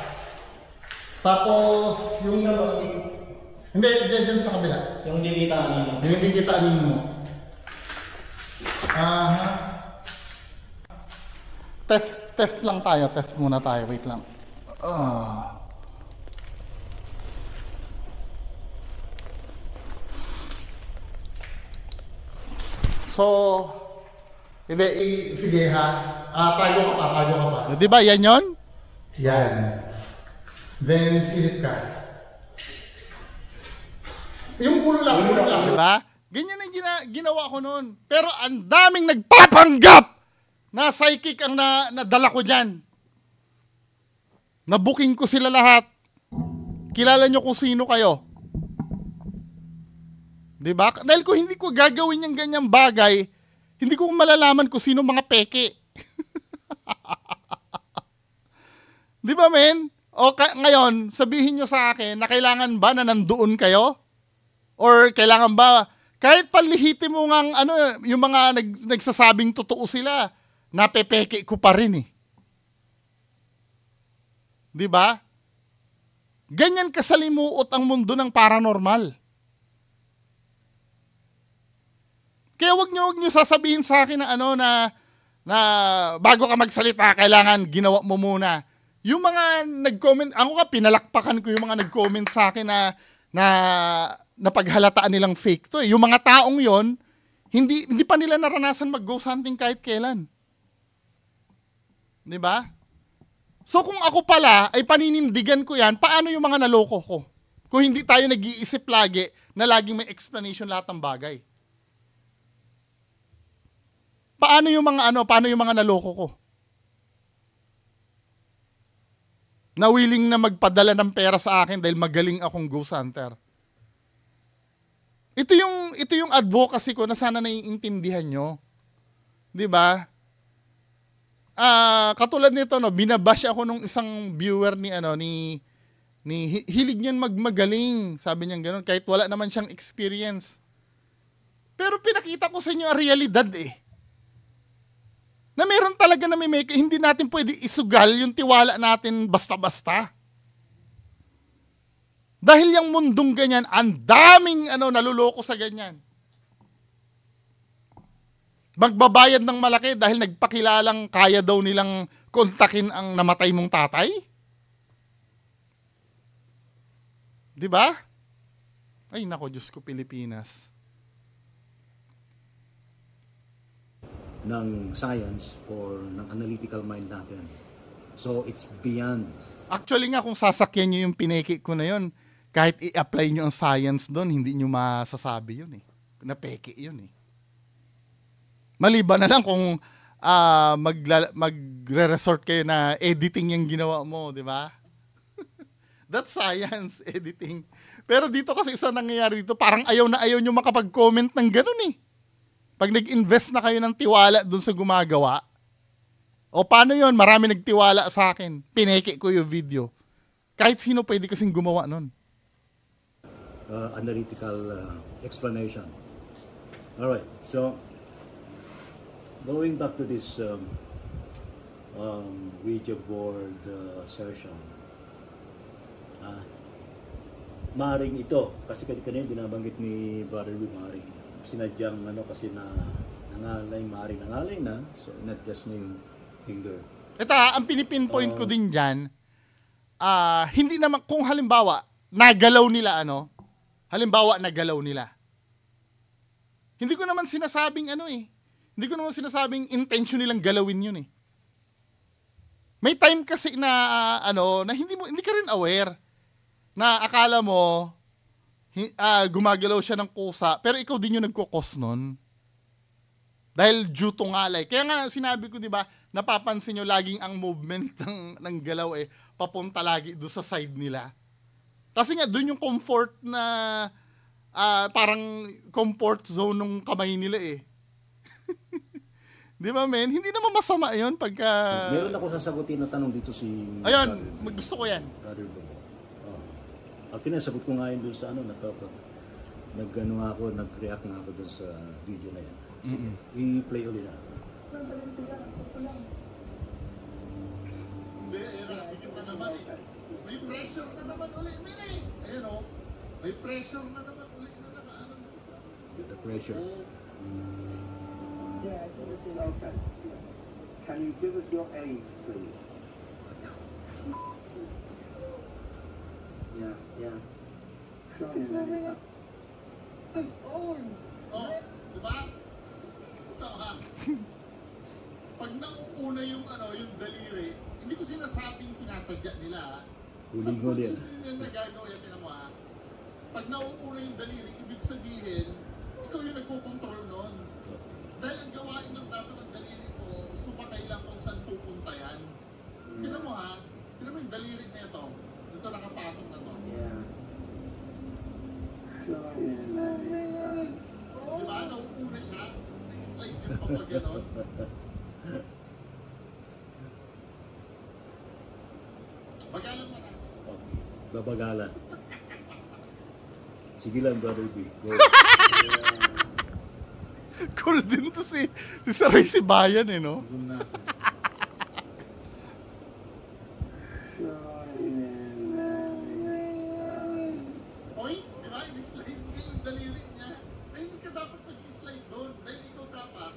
D: Tapos, yung hindi, dyan sa kabila.
E: Yung hindi kita kanina.
D: Yung hindi kita mo. Test lang tayo. Test muna tayo. Wait lang. So, hindi, sige ha. Tago ka pa.
A: O, diba? Yan yon?
D: Yan. Then, silip ka. Yung ulo lang.
A: Diba? Ganyan ang ginawa ko noon. Pero ang daming nagpapanggap na psychic ang nadala ko dyan. Nabuking ko sila lahat. Kilala nyo kung sino kayo. Diba? Dahil kung hindi ko gagawin yung ganyang bagay, hindi ko malalaman kung sino mga peke. Diba, men? O ngayon, sabihin nyo sa akin na kailangan ba na nandoon kayo? Or kailangan ba, kahit palihitin mo nga yung mga nagsasabing totoo sila, napepeke ko pa rin eh. Diba? Ganyan kasalimuot ang mundo ng paranormal. Kaya wag nyo sasabihin sa akin na bago ka magsalita, kailangan ginawa mo muna. Yung mga nag-comment, ako nga pinalakpakan ko yung mga nag-comment sa akin na napaghalataan nilang fake to eh. Yung mga taong yon, hindi pa nila naranasan mag-ghost hunting kahit kailan. 'Di ba? So kung ako pala ay paninindigan ko yan, paano yung mga naloko ko? Kung hindi tayo nag-iisip lagi na laging may explanation lahat ng bagay. Paano yung mga naloko ko? Na willing na magpadala ng pera sa akin dahil magaling akong ghost hunter. Ito yung advocacy ko na sana naiintindihan nyo. 'Di ba? Katulad nito binabash ako nung isang viewer ni hilig niyan magaling, sabi niya gano'n kahit wala naman siyang experience. Pero pinakita ko sa inyo ang realidad eh. Na meron talaga hindi natin pwede isugal yung tiwala natin basta-basta. Dahil yung mundong ganyan, ang daming naluloko sa ganyan. Magbabayad ng malaki dahil nagpakilalang kaya daw nilang kontakin ang namatay mong tatay? 'Di ba? Ay nako, Diyos ko, Pilipinas.
B: Ng science or ng analytical mind natin. So it's beyond.
A: Actually nga, kung sasakyan nyo yung pineke ko na yun, kahit i-apply nyo ang science doon, hindi nyo masasabi yun eh. Napeke yun eh. Maliban na lang kung magre-resort kayo na editing yung ginawa mo, di ba? That's science, editing. Pero dito kasi isa nangyayari dito, parang ayaw na ayaw nyo makapag-comment ng ganun eh. Pag nag-invest na kayo ng tiwala doon sa gumagawa, O paano yon? Marami nagtiwala sa akin. Pineke ko yung video. Kahit sino pwede kasing gumawa nun.
B: Analytical explanation. Alright, so going back to this Ouija board session, maring ito, kasi kanina binabanggit ni Brother B, maring sinadyang kasi nangalay, maring nangalay na, so not-just na yung finger.
A: Ito ang pinipinpoint ko din dyan, hindi naman, kung halimbawa, nagalaw nila nagalaw nila. Hindi ko naman sinasabing hindi ko naman sinasabing intention nilang galawin yun eh. May time kasi na, na hindi ka rin aware, na akala mo, gumagalaw siya ng kusa, pero ikaw din yung nagkukos nun. Dahil due to ngalay. Kaya nga sinabi ko, di ba, napapansin nyo laging ang movement ng galaw papunta lagi doon sa side nila. Kasi nga doon yung comfort na, parang comfort zone ng kamay nila eh. Di ba, men? Hindi naman masama yun pagka...
B: Meron ako sasagutin na tanong dito si...
A: Ayun, gusto ko yan.
B: Brother Bay. Pinasagot ko nga yun doon sa nag-react nga ako doon sa video na yan. I-play ulit na.
A: Hindi, ayun, na naman eh. May pressure na naman ulit, men eh. Ayun o, may pressure na naman ulit na nakaanan ko sa...
B: The pressure.
F: Yeah, I think it's okay. Yes. Can you give us your age, please? Yeah.
C: It's on.
A: Oh, di ba? Ito ha. Pag nauuna yung yung daliri, hindi ko sinasabing sinasadya nila ha.
B: Huling-huli yan.
A: Sa process nila na gagawin, tinan mo ha. Pag nauuna yung daliri, ibig sabihin, ikaw yung nagko-control nun. Dahil ang gawain ng dapat ng daliri ko, sumakay lang kung saan pupunta yan. Tinan mo ha. Tinan mo yung daliri na ito. Ito nakapatong na to.
F: Yeah.
A: Di ba? Nauuna siya. Next-slide yung kapag gano'n. Bagalan mo na.
B: Babagalan. Sige lang, Brother B. Go.
A: Cool din to si Saray Sibayan no? Zoom natin. Point, di ba? I-slide niya yung daliri niya. Ay, hindi ka dapat mag-slide doon. Dahil ikaw dapat,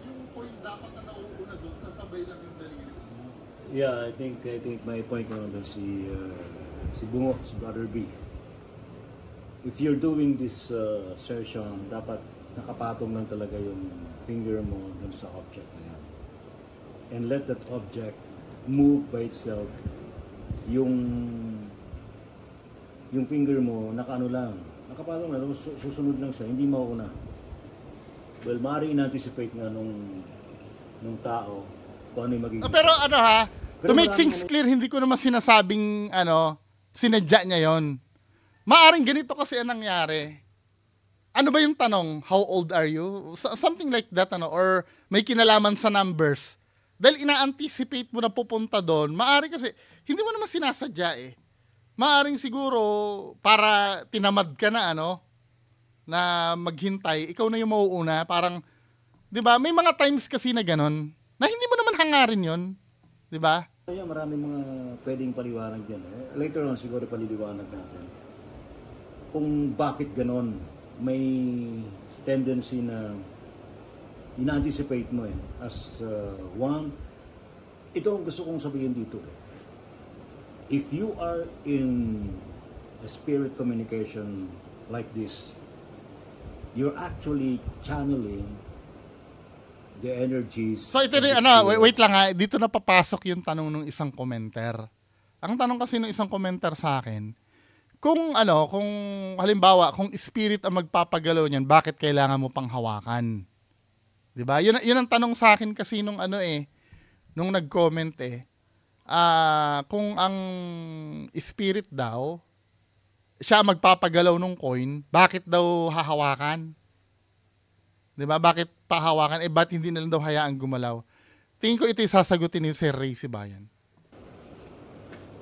A: yung point dapat na nauuna doon, sasabay lang yung daliri mo.
B: Yeah, I think my point naman doon si Bungo, si Brother B. If you're doing this session, dapat nakapatong lang talaga yung finger mo dun sa object na yan. And let that object move by itself. Yung finger mo, nakapatong lang, susunod lang siya, hindi mauuna. Well, maaaring in-anticipate nga nung tao kung ano yung magiging...
A: Pero to make
B: marami
A: things clear, hindi ko naman sinasabing, sinadya niya yon. Maaring ganito kasi ang nangyari. Ano ba yung tanong? How old are you? Something like that, or may kinalaman sa numbers. Dahil ina-anticipate mo na pupunta doon, maaari kasi, hindi mo naman sinasadya eh. Maaring siguro, para tinamad ka na, na maghintay, ikaw na yung mauuna, parang, di ba, may mga times kasi na ganon, na hindi mo naman hangarin yon, di ba?
B: Kaya maraming mga pwedeng paliwanag dyan. Later on, siguro paliliwanag natin. Kung bakit ganon, may tendency na ina-anticipate mo as one. Ito ang gusto kong sabihin dito. If you are in a spirit communication like this, you're actually channeling the energies.
A: So ito rin, wait lang ha, dito na papasok yung tanong ng isang commenter. Ang tanong kasi ng isang commenter sa akin, kung halimbawa, kung spirit ang magpapagalaw niyan, bakit kailangan mo pang hawakan? 'Di ba? Yun ang tanong sa akin kasi nung nung nag-comment kung ang spirit daw siya magpapagalaw ng coin, bakit daw hahawakan? 'Di ba? Bakit pahawakan? Ba't hindi na lang daw hayaang gumalaw? tingin ko ito yung sasagutin ni Sir Ray Sibayan.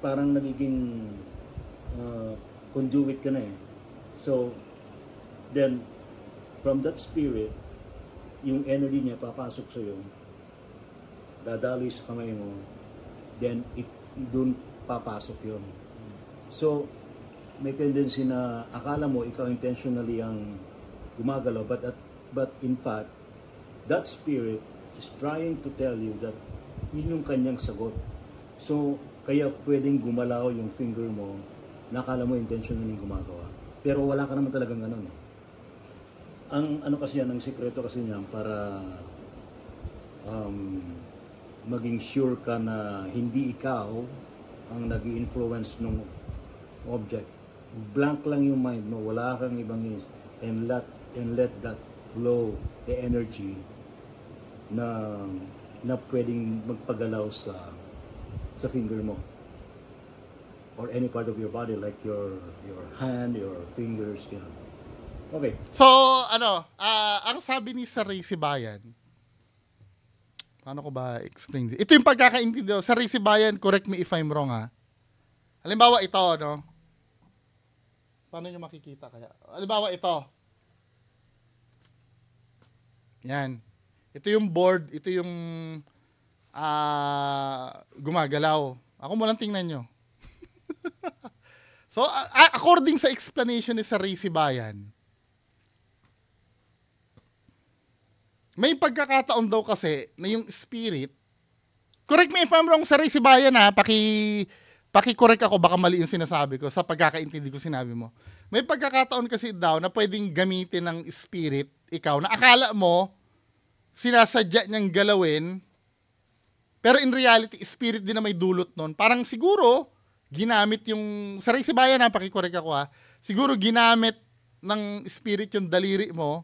B: Parang nagiging conduit ka na eh. So, then, from that spirit, yung energy niya papasok sa'yo, dadali sa kamay mo, then doon papasok yun. So, may tendency na akala mo ikaw intentionally ang gumagalaw, but in fact, that spirit is trying to tell you that yun yung kanyang sagot. So, kaya pwedeng gumalaw yung finger mo, nakala mo intentionally gumagawa. Pero wala ka naman talagang ganun eh. Ang ano kasi yan, ang sikreto kasi niyan para maging sure ka na hindi ikaw ang nag-i-influence ng object. Blank lang yung mind mo, wala kang ibang and let that flow, the energy na pwedeng magpagalaw sa finger mo or any part of your body like your hand, your fingers, you know. Okay.
A: So, ang sabi ni Sir Ray Sibayan, paano ko ba explain this? Ito yung pagkakaintindi. Sir Ray Sibayan, correct me if I'm wrong ha. Halimbawa ito, no? Paano nyo makikita kaya? Halimbawa ito. Yan. Ito yung board, ito yung gumagalaw. Ako mo lang tingnan nyo. So, according sa explanation ni Sir Ray Sibayan, may pagkakataon daw kasi na yung spirit, correct me if I'm wrong, Sir Ray Sibayan ha, paki-correct ako, baka mali yung sinasabi ko sa pagkakaintindi ko sinabi mo. May pagkakataon kasi daw na pwedeng gamitin ng spirit, ikaw, na akala mo, sinasadya niyang galawin, pero in reality, spirit din na may dulot nun. Parang siguro, ginamit yung, Sir Ray Sibayan ha, paki-correct ako ha, siguro ginamit ng spirit yung daliri mo,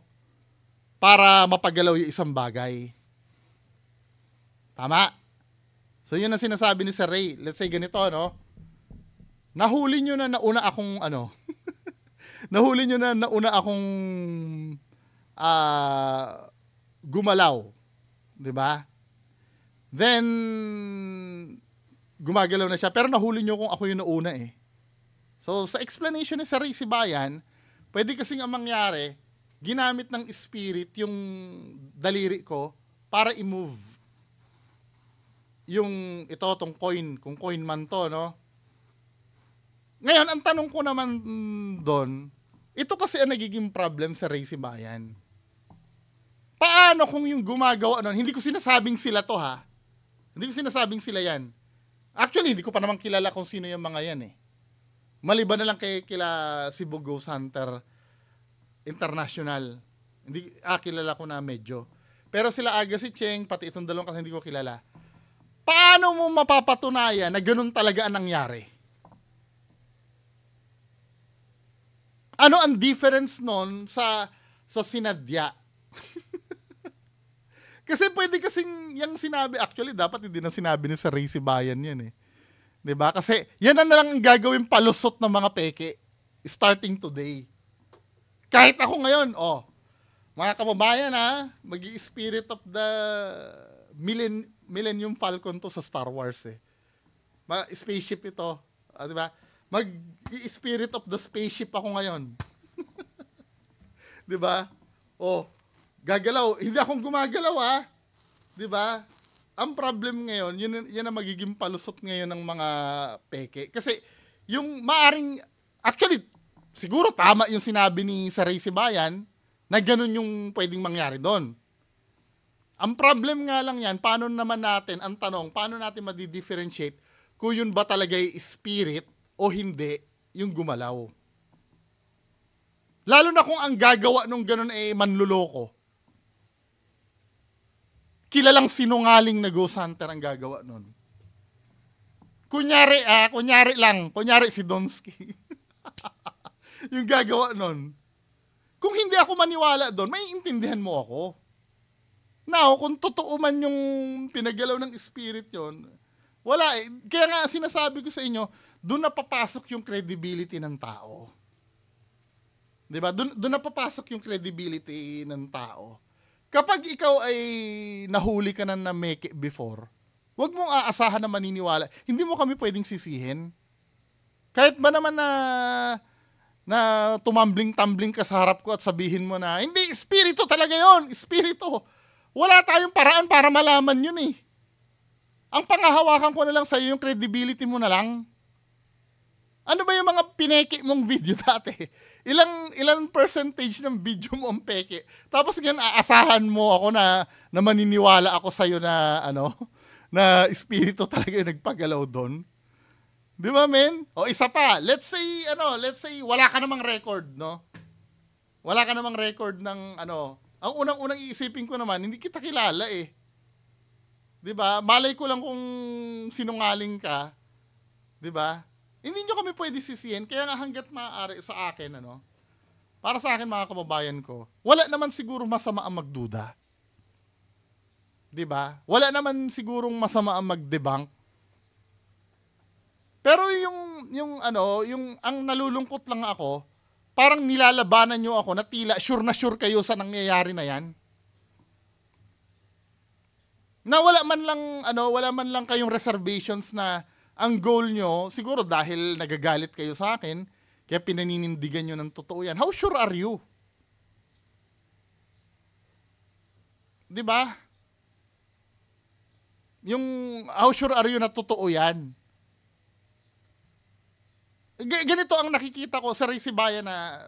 A: para mapagalaw yung isang bagay. Tama? So, yun ang sinasabi ni Sir Ray. Let's say ganito, no? Nahuli nyo na nauna akong, nahuli nyo na nauna akong gumalaw. Diba? Then, gumagalaw na siya. Pero nahuli nyo kung ako yung nauna eh. So, sa explanation ni Sir Ray Sibayan, pwede kasing ang mangyari, ginamit ng spirit yung daliri ko para i-move yung tong coin, kung coin man to, no? Ngayon, ang tanong ko naman doon, ito kasi ang nagiging problem sa Ray Sibayan. Paano kung yung gumagawa nun, hindi ko sinasabing sila to ha, hindi ko sinasabing sila yan. Actually, hindi ko pa naman kilala kung sino yung mga yan eh. Maliban na lang kila si Ghost Hunter International. Hindi kilala ko na medyo. Pero sila Agassi Cheng, pati itong dalawang kasi hindi ko kilala. Paano mo mapapatunayan na ganun talaga ang nangyari? Ano ang difference nun sa sinadya? Kasi pwede kasing yung sinabi, actually dapat hindi na sinabi ni Sir Ray Sibayan yan eh. 'Di ba? Kasi yan na lang ang gagawin palusot ng mga peke starting today. Kahit ako ngayon, mga kababayan ha, mag-i-spirit of the Millennium Falcon to sa Star Wars eh. Spaceship ito, di ba? Mag-i-spirit of the spaceship ako ngayon. Di ba? Gagalaw, hindi akong gumagalaw ha. Di ba? Ang problem ngayon, yan ang magiging palusot ngayon ng mga peke. Kasi yung maaring, actually, siguro tama yung sinabi ni Sir Ray Sibayan na ganun yung pwedeng mangyari doon. Ang problem nga lang yan, paano naman natin, ang tanong, paano natin madi-differentiate kung yun ba talaga yung spirit o hindi yung gumalaw. Lalo na kung ang gagawa nung ganun ay manluloko. Kilalang sinungaling na Ghost Hunter ang gagawa nun. Kunyari si Donsky. Yung gagawa nun. Kung hindi ako maniwala doon, may intindihan mo ako. Now, kung totoo man yung pinagalaw ng spirit yon, wala eh. Kaya nga sinasabi ko sa inyo, doon napapasok yung credibility ng tao. Diba? Doon napapasok yung credibility ng tao. kapag ikaw ay nahuli ka na meke before, huwag mong aasahan na maniniwala. Hindi mo kami pwedeng sisihin. Kahit ba naman na tumambling-tambling ka sa harap ko at sabihin mo na, hindi, espiritu talaga yon, espiritu. Wala tayong paraan para malaman yun eh. Ang pangahawakan ko na lang sa'yo yung credibility mo na lang. Ano ba yung mga pineke mong video dati? Ilang percentage ng video mo ang peke? Tapos ngayon aasahan mo ako na maniniwala ako sa'yo na na espiritu talaga yung nagpagalaw doon. Di ba, men? O isa pa, let's say wala ka namang record, no? Wala ka namang record ng ang unang-unang iisipin ko naman, hindi kita kilala eh. Di ba? Malay ko lang kung sinungaling ka. Di ba? Hindi nyo kami pwede sisihin, kaya nga hanggat maaari sa akin, para sa akin mga kababayan ko, wala naman siguro masama ang magduda. 'Di ba? Wala naman sigurong masama ang mag-debunk. Pero yung ang nalulungkot lang ako, parang nilalabanan nyo ako na tila sure na sure kayo sa nangyayari na 'yan. Na wala man lang kayong reservations na ang goal nyo, siguro dahil nagagalit kayo sa akin, kaya pinaninindigan nyo ng totoo yan. How sure are you? Diba? Yung how sure are you na totoo yan? Ganito ang nakikita ko sa Racy Bayan na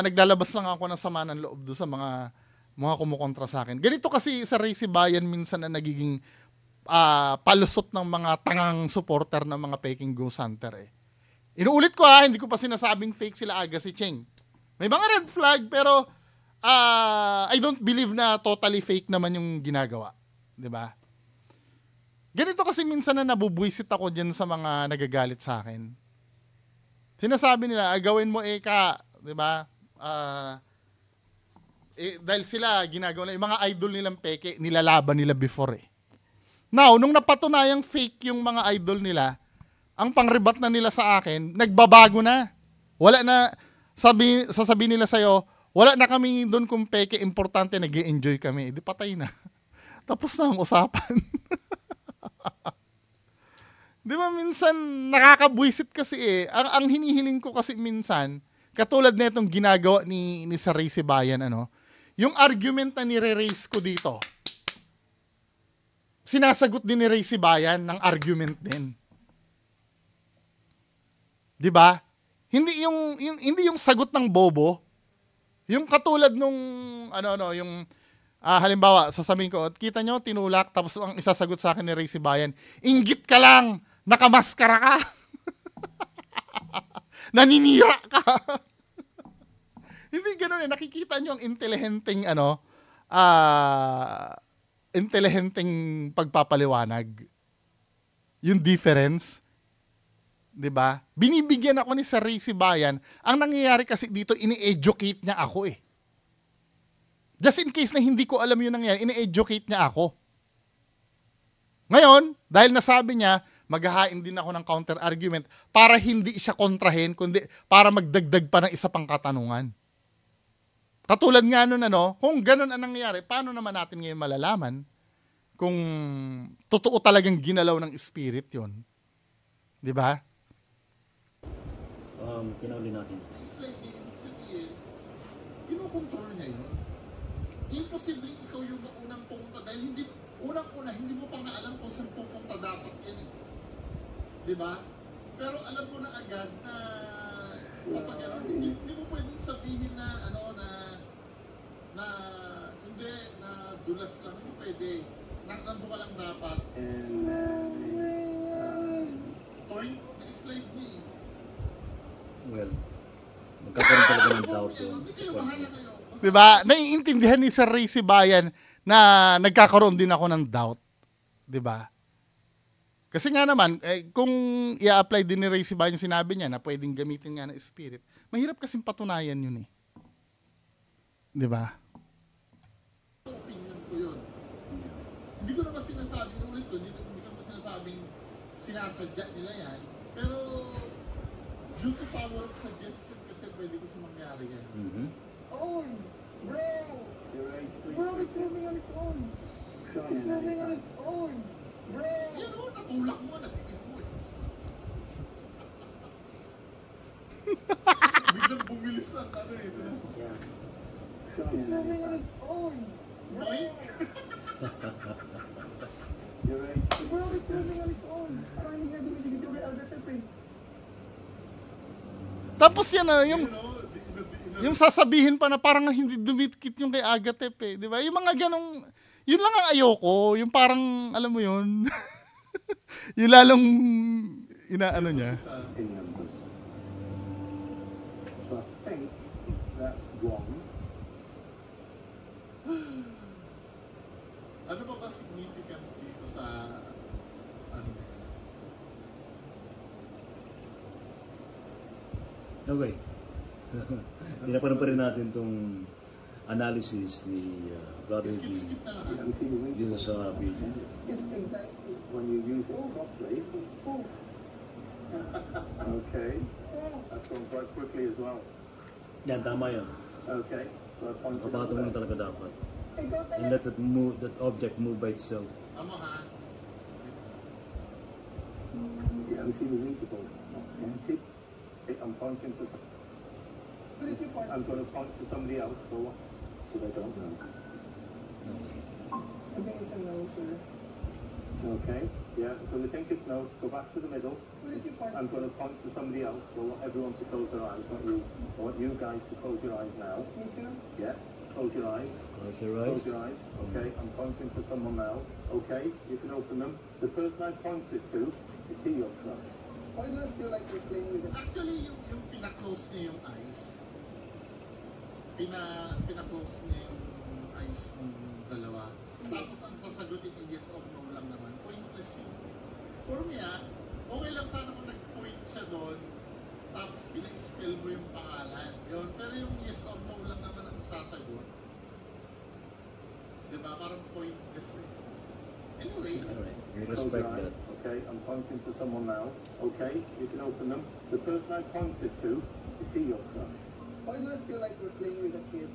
A: naglalabas lang ako ng sama ng loob doon sa mga kumukontra sa akin. Ganito kasi sa Racy Bayan minsan na nagiging palusot ng mga tangang supporter ng mga peking ghost hunter eh. Inuulit ko hindi ko pa sinasabing fake sila Agassi Cheng. May mga red flag pero I don't believe na totally fake naman yung ginagawa. 'Di ba? Ganito kasi minsan na nabubwisit ako diyan sa mga nagagalit sa akin. Sinasabi nila, gawin mo ka, 'di ba? Dahil sila ginagawa nila, yung mga idol nilang peke, nilalaban nila before eh. Now, nung napatunayang fake yung mga idol nila, ang pangribat na nila sa akin, nagbabago na. Wala na, sasabihin nila sa'yo, wala na kami doon kung peke, importante, nag-i-enjoy kami. Di patay na. Tapos na ang usapan. Di ba minsan, nakakabwisit kasi eh. Ang hinihiling ko kasi minsan, katulad na itong ginagawa ni sa Racy Bayan, yung argument na nire-raise ko dito, sinasagot din ni Racy Bayan ng argument din. 'Di ba? Hindi yung sagot ng bobo. Yung katulad nung yung halimbawa, sasabihin ko, kita nyo tinulak tapos ang isasagot sa akin ni Racy Bayan, inggit ka lang, nakamaskara ka. Naninira ka. Hindi ganoon eh, nakikita nyo ang intelihenteng pagpapaliwanag. Yung difference, 'di ba? Binibigyan ako ni Racy Bayan. Ang nangyayari kasi dito, ini-educate niya ako eh. Just in case na hindi ko alam yun nangyayari, ini-educate niya ako. Ngayon, dahil nasabi niya, maghahain din ako ng counter argument para hindi siya kontrahin, kundi para magdagdag pa ng isa pang katanungan. Katulad nga nun, kung ganun ang nangyayari, paano naman natin ngayon malalaman kung totoo talagang ginalaw ng spirit yon? Di ba?
B: Pinauli natin.
A: It's like, ibig sabihin, kinokontrol niya yun. Imposible ikaw yung unang pumunta dahil unang-una, hindi mo pang naalam kung saan pupunta dapat yan eh. Di ba? Pero alam mo na agad na kapag hindi mo pwedeng sabihin na hindi, na dulas lang, hindi pwede. Nandun ka lang dapat. Point, na-slide mo eh.
B: Well, magkakaroon talaga ng doubt yun.
A: Diba? Naiintindihan ni Sir Racy Bayan na nagkakaroon din ako ng doubt. Diba? Kasi nga naman, kung i-apply din ni Racy Bayan yung sinabi niya na pwedeng gamitin nga ng spirit, mahirap kasing patunayan yun eh. Diba? Opinion ko yun. Hindi ko naman sinasabi, ulit ko, hindi ko naman sinasabing sinasadya nila yan, pero due to power of suggestion kasi pwede kasi mangyari yan.
B: Mm-hmm.
A: Oh, bro!
F: Your age, please.
A: Bro, it's
F: It's moving on its own.
A: Yan o, natulak mo, nag-influence. Biglang bumilis ang ano eh.
F: It's moving on its own.
A: Mike?
F: Your age.
C: Bro, it's moving on its own. Parang hindi nga dumidikit yung may Agatep eh.
A: Tapos yan yung sasabihin pa na parang hindi dumikit yung kay Agatep eh, di ba? Yung mga ganong, yun lang ang ayoko, yung parang, alam mo yun, yung lalong, inaano niya.
F: In numbers. So I think that's wrong.
A: Ano ba significant dito sa, ano?
B: Okay. Pinapanan pa rin natin itong analysis ni Brother B
F: You see the reason
B: dito sa video.
C: It's exactly.
F: when you use it properly. Okay. That's gone quite quickly as well.
B: Yan, tama yan.
F: Okay. So I pointed out
B: Kapatong mo
F: there.
B: talaga dapat. And let that object move by itself.
A: Tama ha?
F: Yeah, you see the readable. Not scanty. Okay, I'm pointing to.
C: What did you point?
F: I'm going to point to somebody else for what? So they don't know.
C: I think it's a no, sir.
F: Okay. Yeah. So we think it's no. Go back to the middle.
C: What did you point?
F: I'm going to point to somebody else. I want everyone to close their eyes. Not you. I want you guys to close your eyes now.
C: Me too.
F: Yeah. Close your eyes.
B: Close your eyes.
F: Close your eyes. Okay. I'm pointing to someone now. Okay. You can open them. The person I pointed to, is he your crush?
C: Why do I feel like we're playing with it?
A: Actually, yung pina-close niya yung eyes. Pina-close niya yung eyes ng dalawa. Tapos ang sasagutin ay yes or no lang naman. Pointless yun. For me okay lang sana kung nag-point siya doon, tapos pina-spell mo yung pangalan. Yun. Pero yung yes or no lang naman ang sasagot. Diba? Parang pointless eh. Anyways,
B: Alright, we
F: Close
B: respect
F: your eyes.
B: that.
F: Okay. I'm pointing to someone now. Okay. You can open them. The person I pointed to, is he your crush?
C: Why do I feel like we're playing with a kid?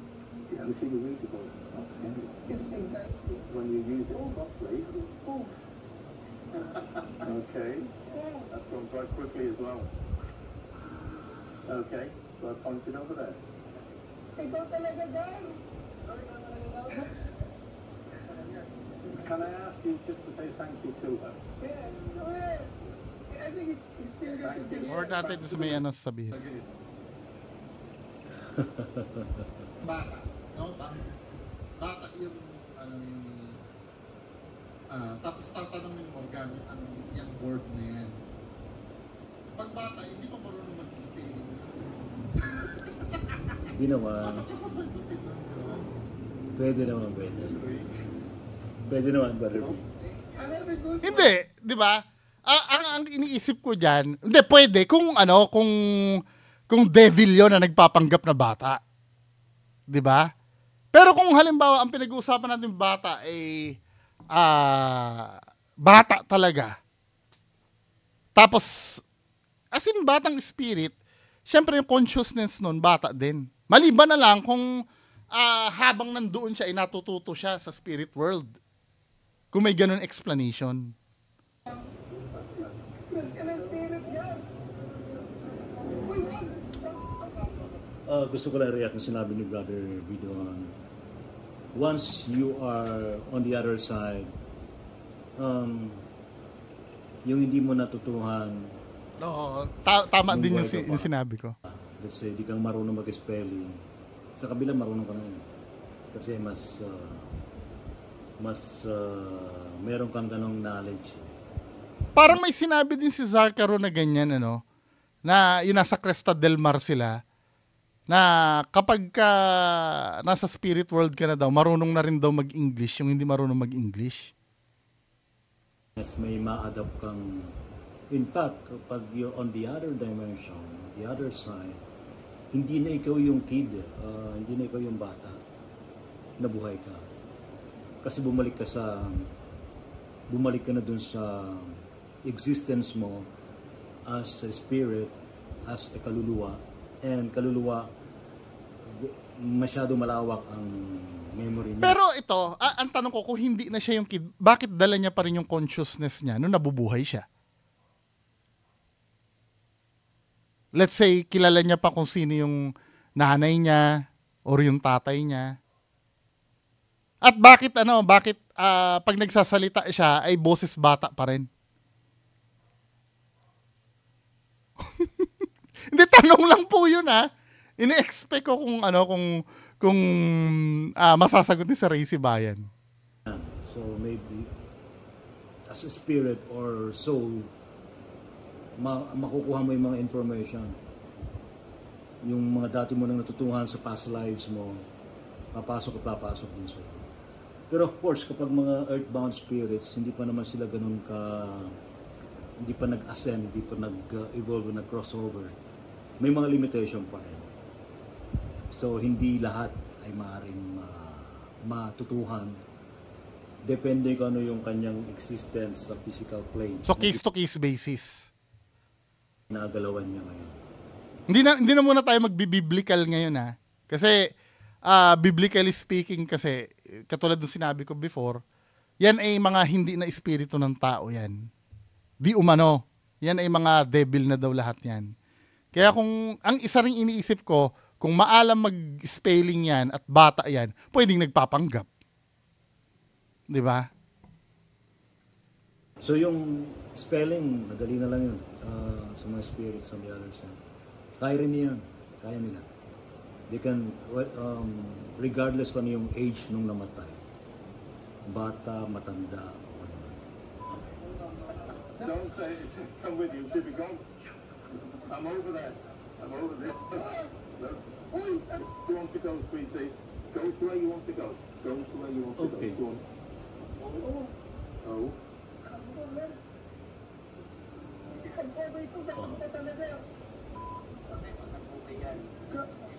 F: Yeah. You see the readable. It's not scary.
C: It's exactly.
F: When you use it properly.
C: Oh,
F: Okay. That's gone quite quickly as well. Okay. So I pointed over there.
C: ikaw talaga Dan.
F: Can I ask you just to say thank you to her?
C: Yeah, go ahead. I think his fingers should be
A: or natin sa may ano sasabihin. Bata. No? Bata yung ano yung tapos tatanungin mo gamit ang yung word na yan. Pag bata, hindi pa marunong mag-spelling.
B: Hindi naman.
A: Ano ka sasagutin nun?
B: Pwede naman, pwede. Pwede naman, Brother B.
C: I never go through.
A: Hindi, 'di ba? Ang iniisip ko diyan, hindi pwede kung kung devil 'yon na nagpapanggap na bata. 'Di ba? Pero kung halimbawa ang pinag-uusapan natin bata ay bata talaga. Tapos as in batang spirit, syempre yung consciousness nun bata din. Maliban na lang kung habang nandoon siya ay natututo siya sa spirit world. Kung may ganun explanation.
B: Gusto ko lang react na sinabi ni Brother B doon. Once you are on the other side, yung hindi mo natutuhan,
A: Oo, tama
B: Nung
A: din
B: buhay ka pa.
A: yung sinabi ko.
B: let's say, di kang marunong mag-spelling, sa kabila marunong ka na yun. Kasi mas meron kang ganong knowledge.
A: Parang may sinabi din si Zarkaro na ganyan, na yung nasa Cresta del Mar sila, na kapag ka nasa spirit world ka na daw, marunong na rin daw mag-English, yung hindi marunong mag-English.
B: Yes, may ma-adapt kang. In fact, kapag you're on the other dimension, the other side, hindi na ikaw yung kid, hindi na ikaw yung bata, nabuhay ka. Kasi bumalik ka na dun sa existence mo as a spirit, as a kaluluwa, and kaluluwa, masyado malawak ang memory niya.
A: Pero ito, ang tanong ko, kung hindi na siya yung kid, bakit dala niya pa rin yung consciousness niya nung nabubuhay siya? Let's say, kilala niya pa kung sino yung nanay niya or yung tatay niya. At bakit pag nagsasalita siya ay boses bata pa rin? Hindi, tanong lang po yun Ini-expect ko kung masasagot ni Sir Ray Sibayan.
B: So maybe as a spirit or soul, makukuha mo yung mga information. Yung mga dati mo nang natutuhan sa past lives mo, papasok din sa'yo. Pero of course, kapag mga earthbound spirits, hindi pa naman sila ganun hindi pa nag-ascend, hindi pa nag-evolve, nag-crossover. May mga limitation pa rin. So, hindi lahat ay maaaring matutuhan. Depende kung ano yung kanyang existence sa physical plane.
A: So, case-to-case basis.
B: Nagalawan niya ngayon.
A: Hindi na muna tayo magbibiblical ngayon Kasi biblically speaking kasi katulad ng sinabi ko before, yan ay mga hindi na espiritu ng tao yan. Di umano. Yan ay mga devil na daw lahat yan. Kaya kung ang isa ring iniisip ko, kung maalam mag-spelling yan at bata yan, pwedeng nagpapanggap. Di ba?
B: So yung spelling, madali na lang yun sa mga spirits on the other side. Kaya rin yun. Kaya nila. They can, regardless kung ano yung age nung namatay. Bata, matanda, o ano.
F: Don't say, I'm with you, should be gone. I'm over there. I'm over there. Look. You want to go, sweetie? Go to where you want to go. Go to where you want to
B: Okay.
F: go. Go on. Oh.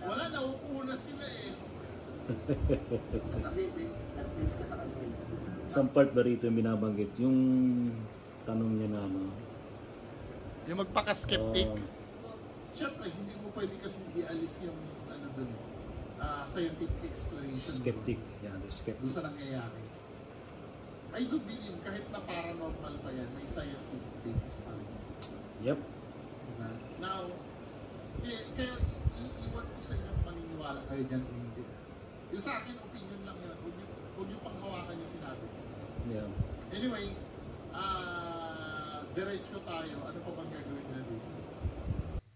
A: Wala, nauuna sila
B: Some part ba rito yung binabanggit? Yung tanong niya na
A: Yung magpaka-skeptic.
B: Um,
A: Siyempre, hindi mo pwede kasi ialis yung dun, scientific explanation.
B: skeptic. Yeah, the
A: Doon
B: skeptic.
A: sa nangyayari. I do believe kahit na paranormal pa yan, may scientific basis pa rin.
B: Yep.
A: Diba? Now, kaya iiwan ko sa inyo maniniwala kayo dyan o hindi. Yung sa akin, opinion lang yun. Huwag nyo pang hawakan yung sinabi.
B: Yeah.
A: Anyway, diretso tayo. Ano pa bang gagawin na dito?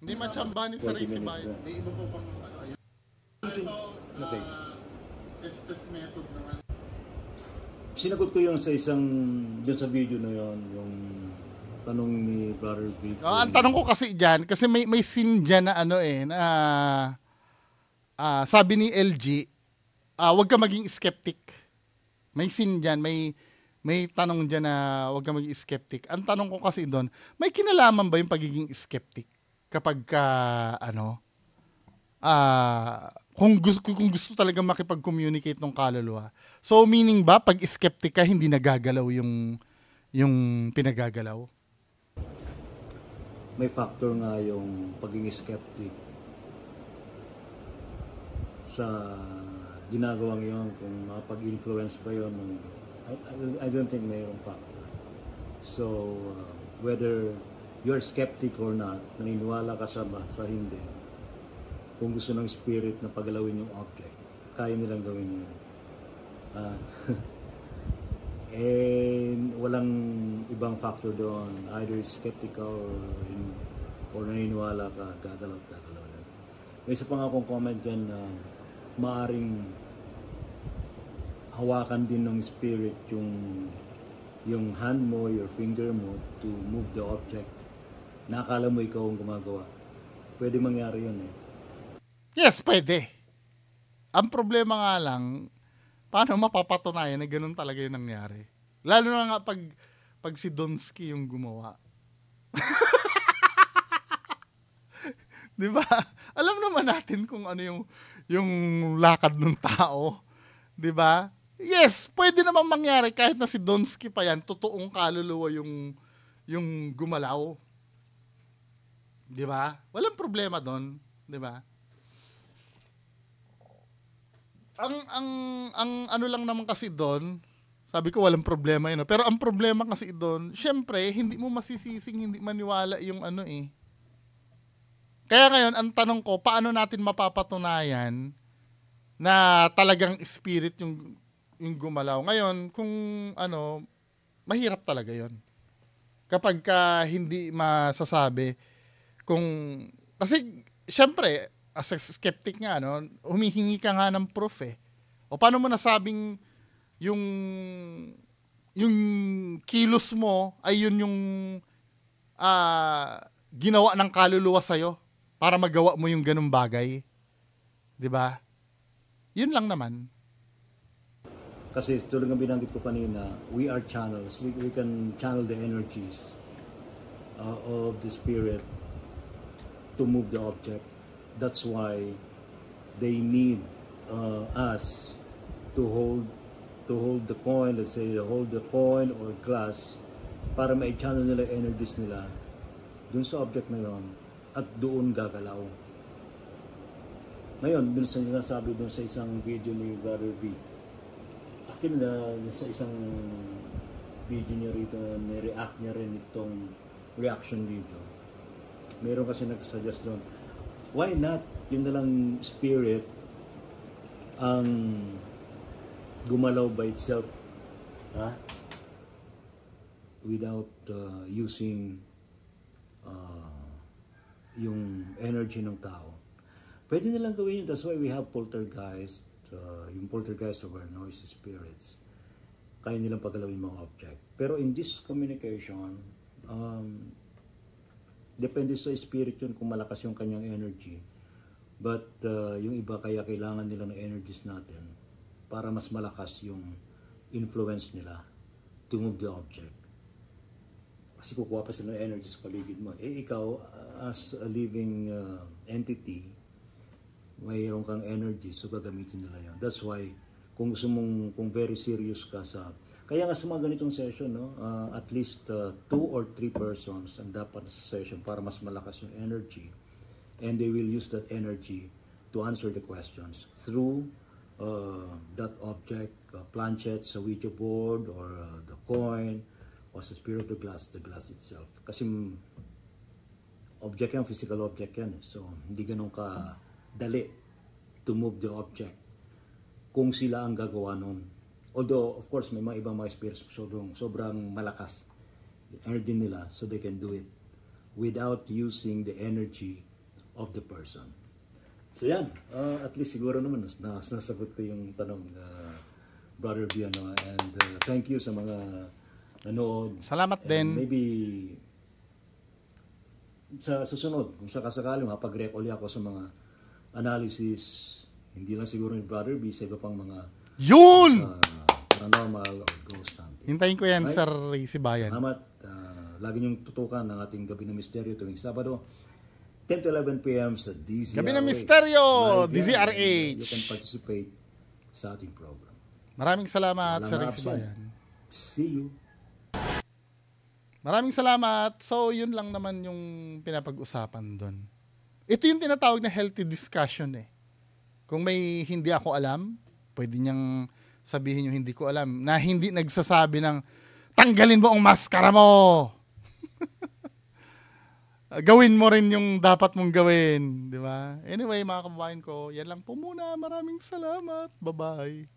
A: Hindi machamba ni
B: 40
A: Saray
B: minutes
A: Sibayan.
B: na.
A: May iba pa pang ayun. Ito,
B: Okay.
A: Estes method naman.
B: Sinagot ko yung sa video na yon, yung tanong ni Brother Vic.
A: Ang tanong ko kasi diyan, kasi may scene diyan na sabi ni LG, wag ka maging skeptic. May scene diyan, may tanong diyan na wag ka maging skeptic. Ang tanong ko kasi doon, may kinalaman ba yung pagiging skeptic kapag kung gusto talaga makipag-communicate ng kaluluwa. So meaning ba pag skeptic ka hindi nagagalaw yung pinagagalaw?
B: May factor nga yung pagiging skeptic sa ginagawa ngayon, kung makapag-influence ba yun. I don't think mayroong factor. So, whether you're skeptic or not, naniniwala ka sa hindi, kung gusto ng spirit na pagalawin yung object, kaya nilang gawin yun. And walang ibang factor doon, either skeptical or naniniwala ka, gagalaw yan. May isa pa nga akong comment dyan na maaring hawakan din ng spirit yung hand mo, your finger mo to move the object. Nakakala mo ikaw ang gumagawa. Pwede mangyari yun
A: Yes, pwede. Ang problema nga lang, paano mapapatunayan na ganun talaga yung nangyari? Lalo na nga pag si Donsky yung gumawa. Di ba? Alam naman natin kung ano yung lakad ng tao. Di ba? Yes, pwede naman mangyari kahit na si Donsky pa yan, totoong kaluluwa yung gumalaw. Di ba? Walang problema doon. Di ba? ang ano lang naman kasi doon, sabi ko walang problema yun. Pero ang problema kasi doon, syempre, hindi mo masisising hindi maniwala yung ano eh. Kaya ngayon, ang tanong ko, paano natin mapapatunayan na talagang spirit yung gumalaw? Ngayon, kung ano, mahirap talaga yon. Kapag ka hindi masasabi kung, kasi syempre, as a skeptic nga, no, humihingi ka nga ng proof eh. O paano mo nasabing yung kilos mo ay yun yung ginawa ng kaluluwa sa'yo para magawa mo yung ganung bagay? 'Di ba? Yun lang naman.
B: Kasi tulad ng binanggit ko kanina, we are channels. We can channel the energies of the spirit to move the object. That's why they need us to hold the coin, let's say hold the coin or glass para ma-channel nila energies nila dun sa object na yon at doon gagalaw. Ngayon, dun sa sinasabi dun sa isang video ni Brother B, akin na sa isang video niya rito, ni-react niya rin itong reaction dito. Meron kasi nag-suggest doon, why not yun na lang spirit ang gumalaw by itself, without using yung energy ng tao. Pwede nilang gawin yun. That's why we have poltergeist, yung poltergeist of our noisy spirits. Kaya nilang paggalawin mga object. Pero in this communication, depende sa spirit yun kung malakas yung kanyang energy. But yung iba kaya kailangan nila ng energies natin para mas malakas yung influence nila to move the object. Kasi kukuha pa sila ng energy sa paligid mo. Ikaw, as a living entity, mayroon kang energy, so gagamitin nila yan. That's why, kung very serious ka sa... Kaya nga sa mga ganitong session, no, at least 2 or 3 persons ang dapat sa session para mas malakas yung energy. And they will use that energy to answer the questions through that object, planchette, sa Ouija board, or the coin, or sa spirit of the glass itself. Kasi object yan, physical object yan. So, hindi ganun ka dali to move the object kung sila ang gagawa nun. Although, of course, may mga ibang mga spirits sobrang malakas energy nila, so they can do it without using the energy of the person. So yan, at least siguro naman nasagot ko yung tanong, Brother Biano, and thank you sa mga nanood.
A: Salamat din.
B: Maybe sa susunod, kung sakasakali mapag-rec uli ako sa mga analysis, hindi lang siguro ni Brother B, sa iba pang mga paranormal or ghost hunting.
A: Hintayin ko yan, right? Sir Ray Sibayan.
B: Salamat. Lagi niyong tutukan ng ating Gabi ng Misteryo tuwing Sabado, 10 to 11 p.m. sa DZRH.
A: Gabi ng Misteryo, DZRH.
B: You can participate sa ating program.
A: Maraming salamat, Sir Ray Sibayan.
B: See you.
A: Maraming salamat. So, yun lang naman yung pinapag-usapan doon. Ito yung tinatawag na healthy discussion eh. Kung may hindi ako alam, pwede niyang sabihin yung hindi ko alam, na hindi nagsasabi ng, tanggalin mo ang maskara mo! Gawin mo rin yung dapat mong gawin. Di ba? Anyway, mga kababayan ko, yan lang po muna. Maraming salamat. Bye-bye.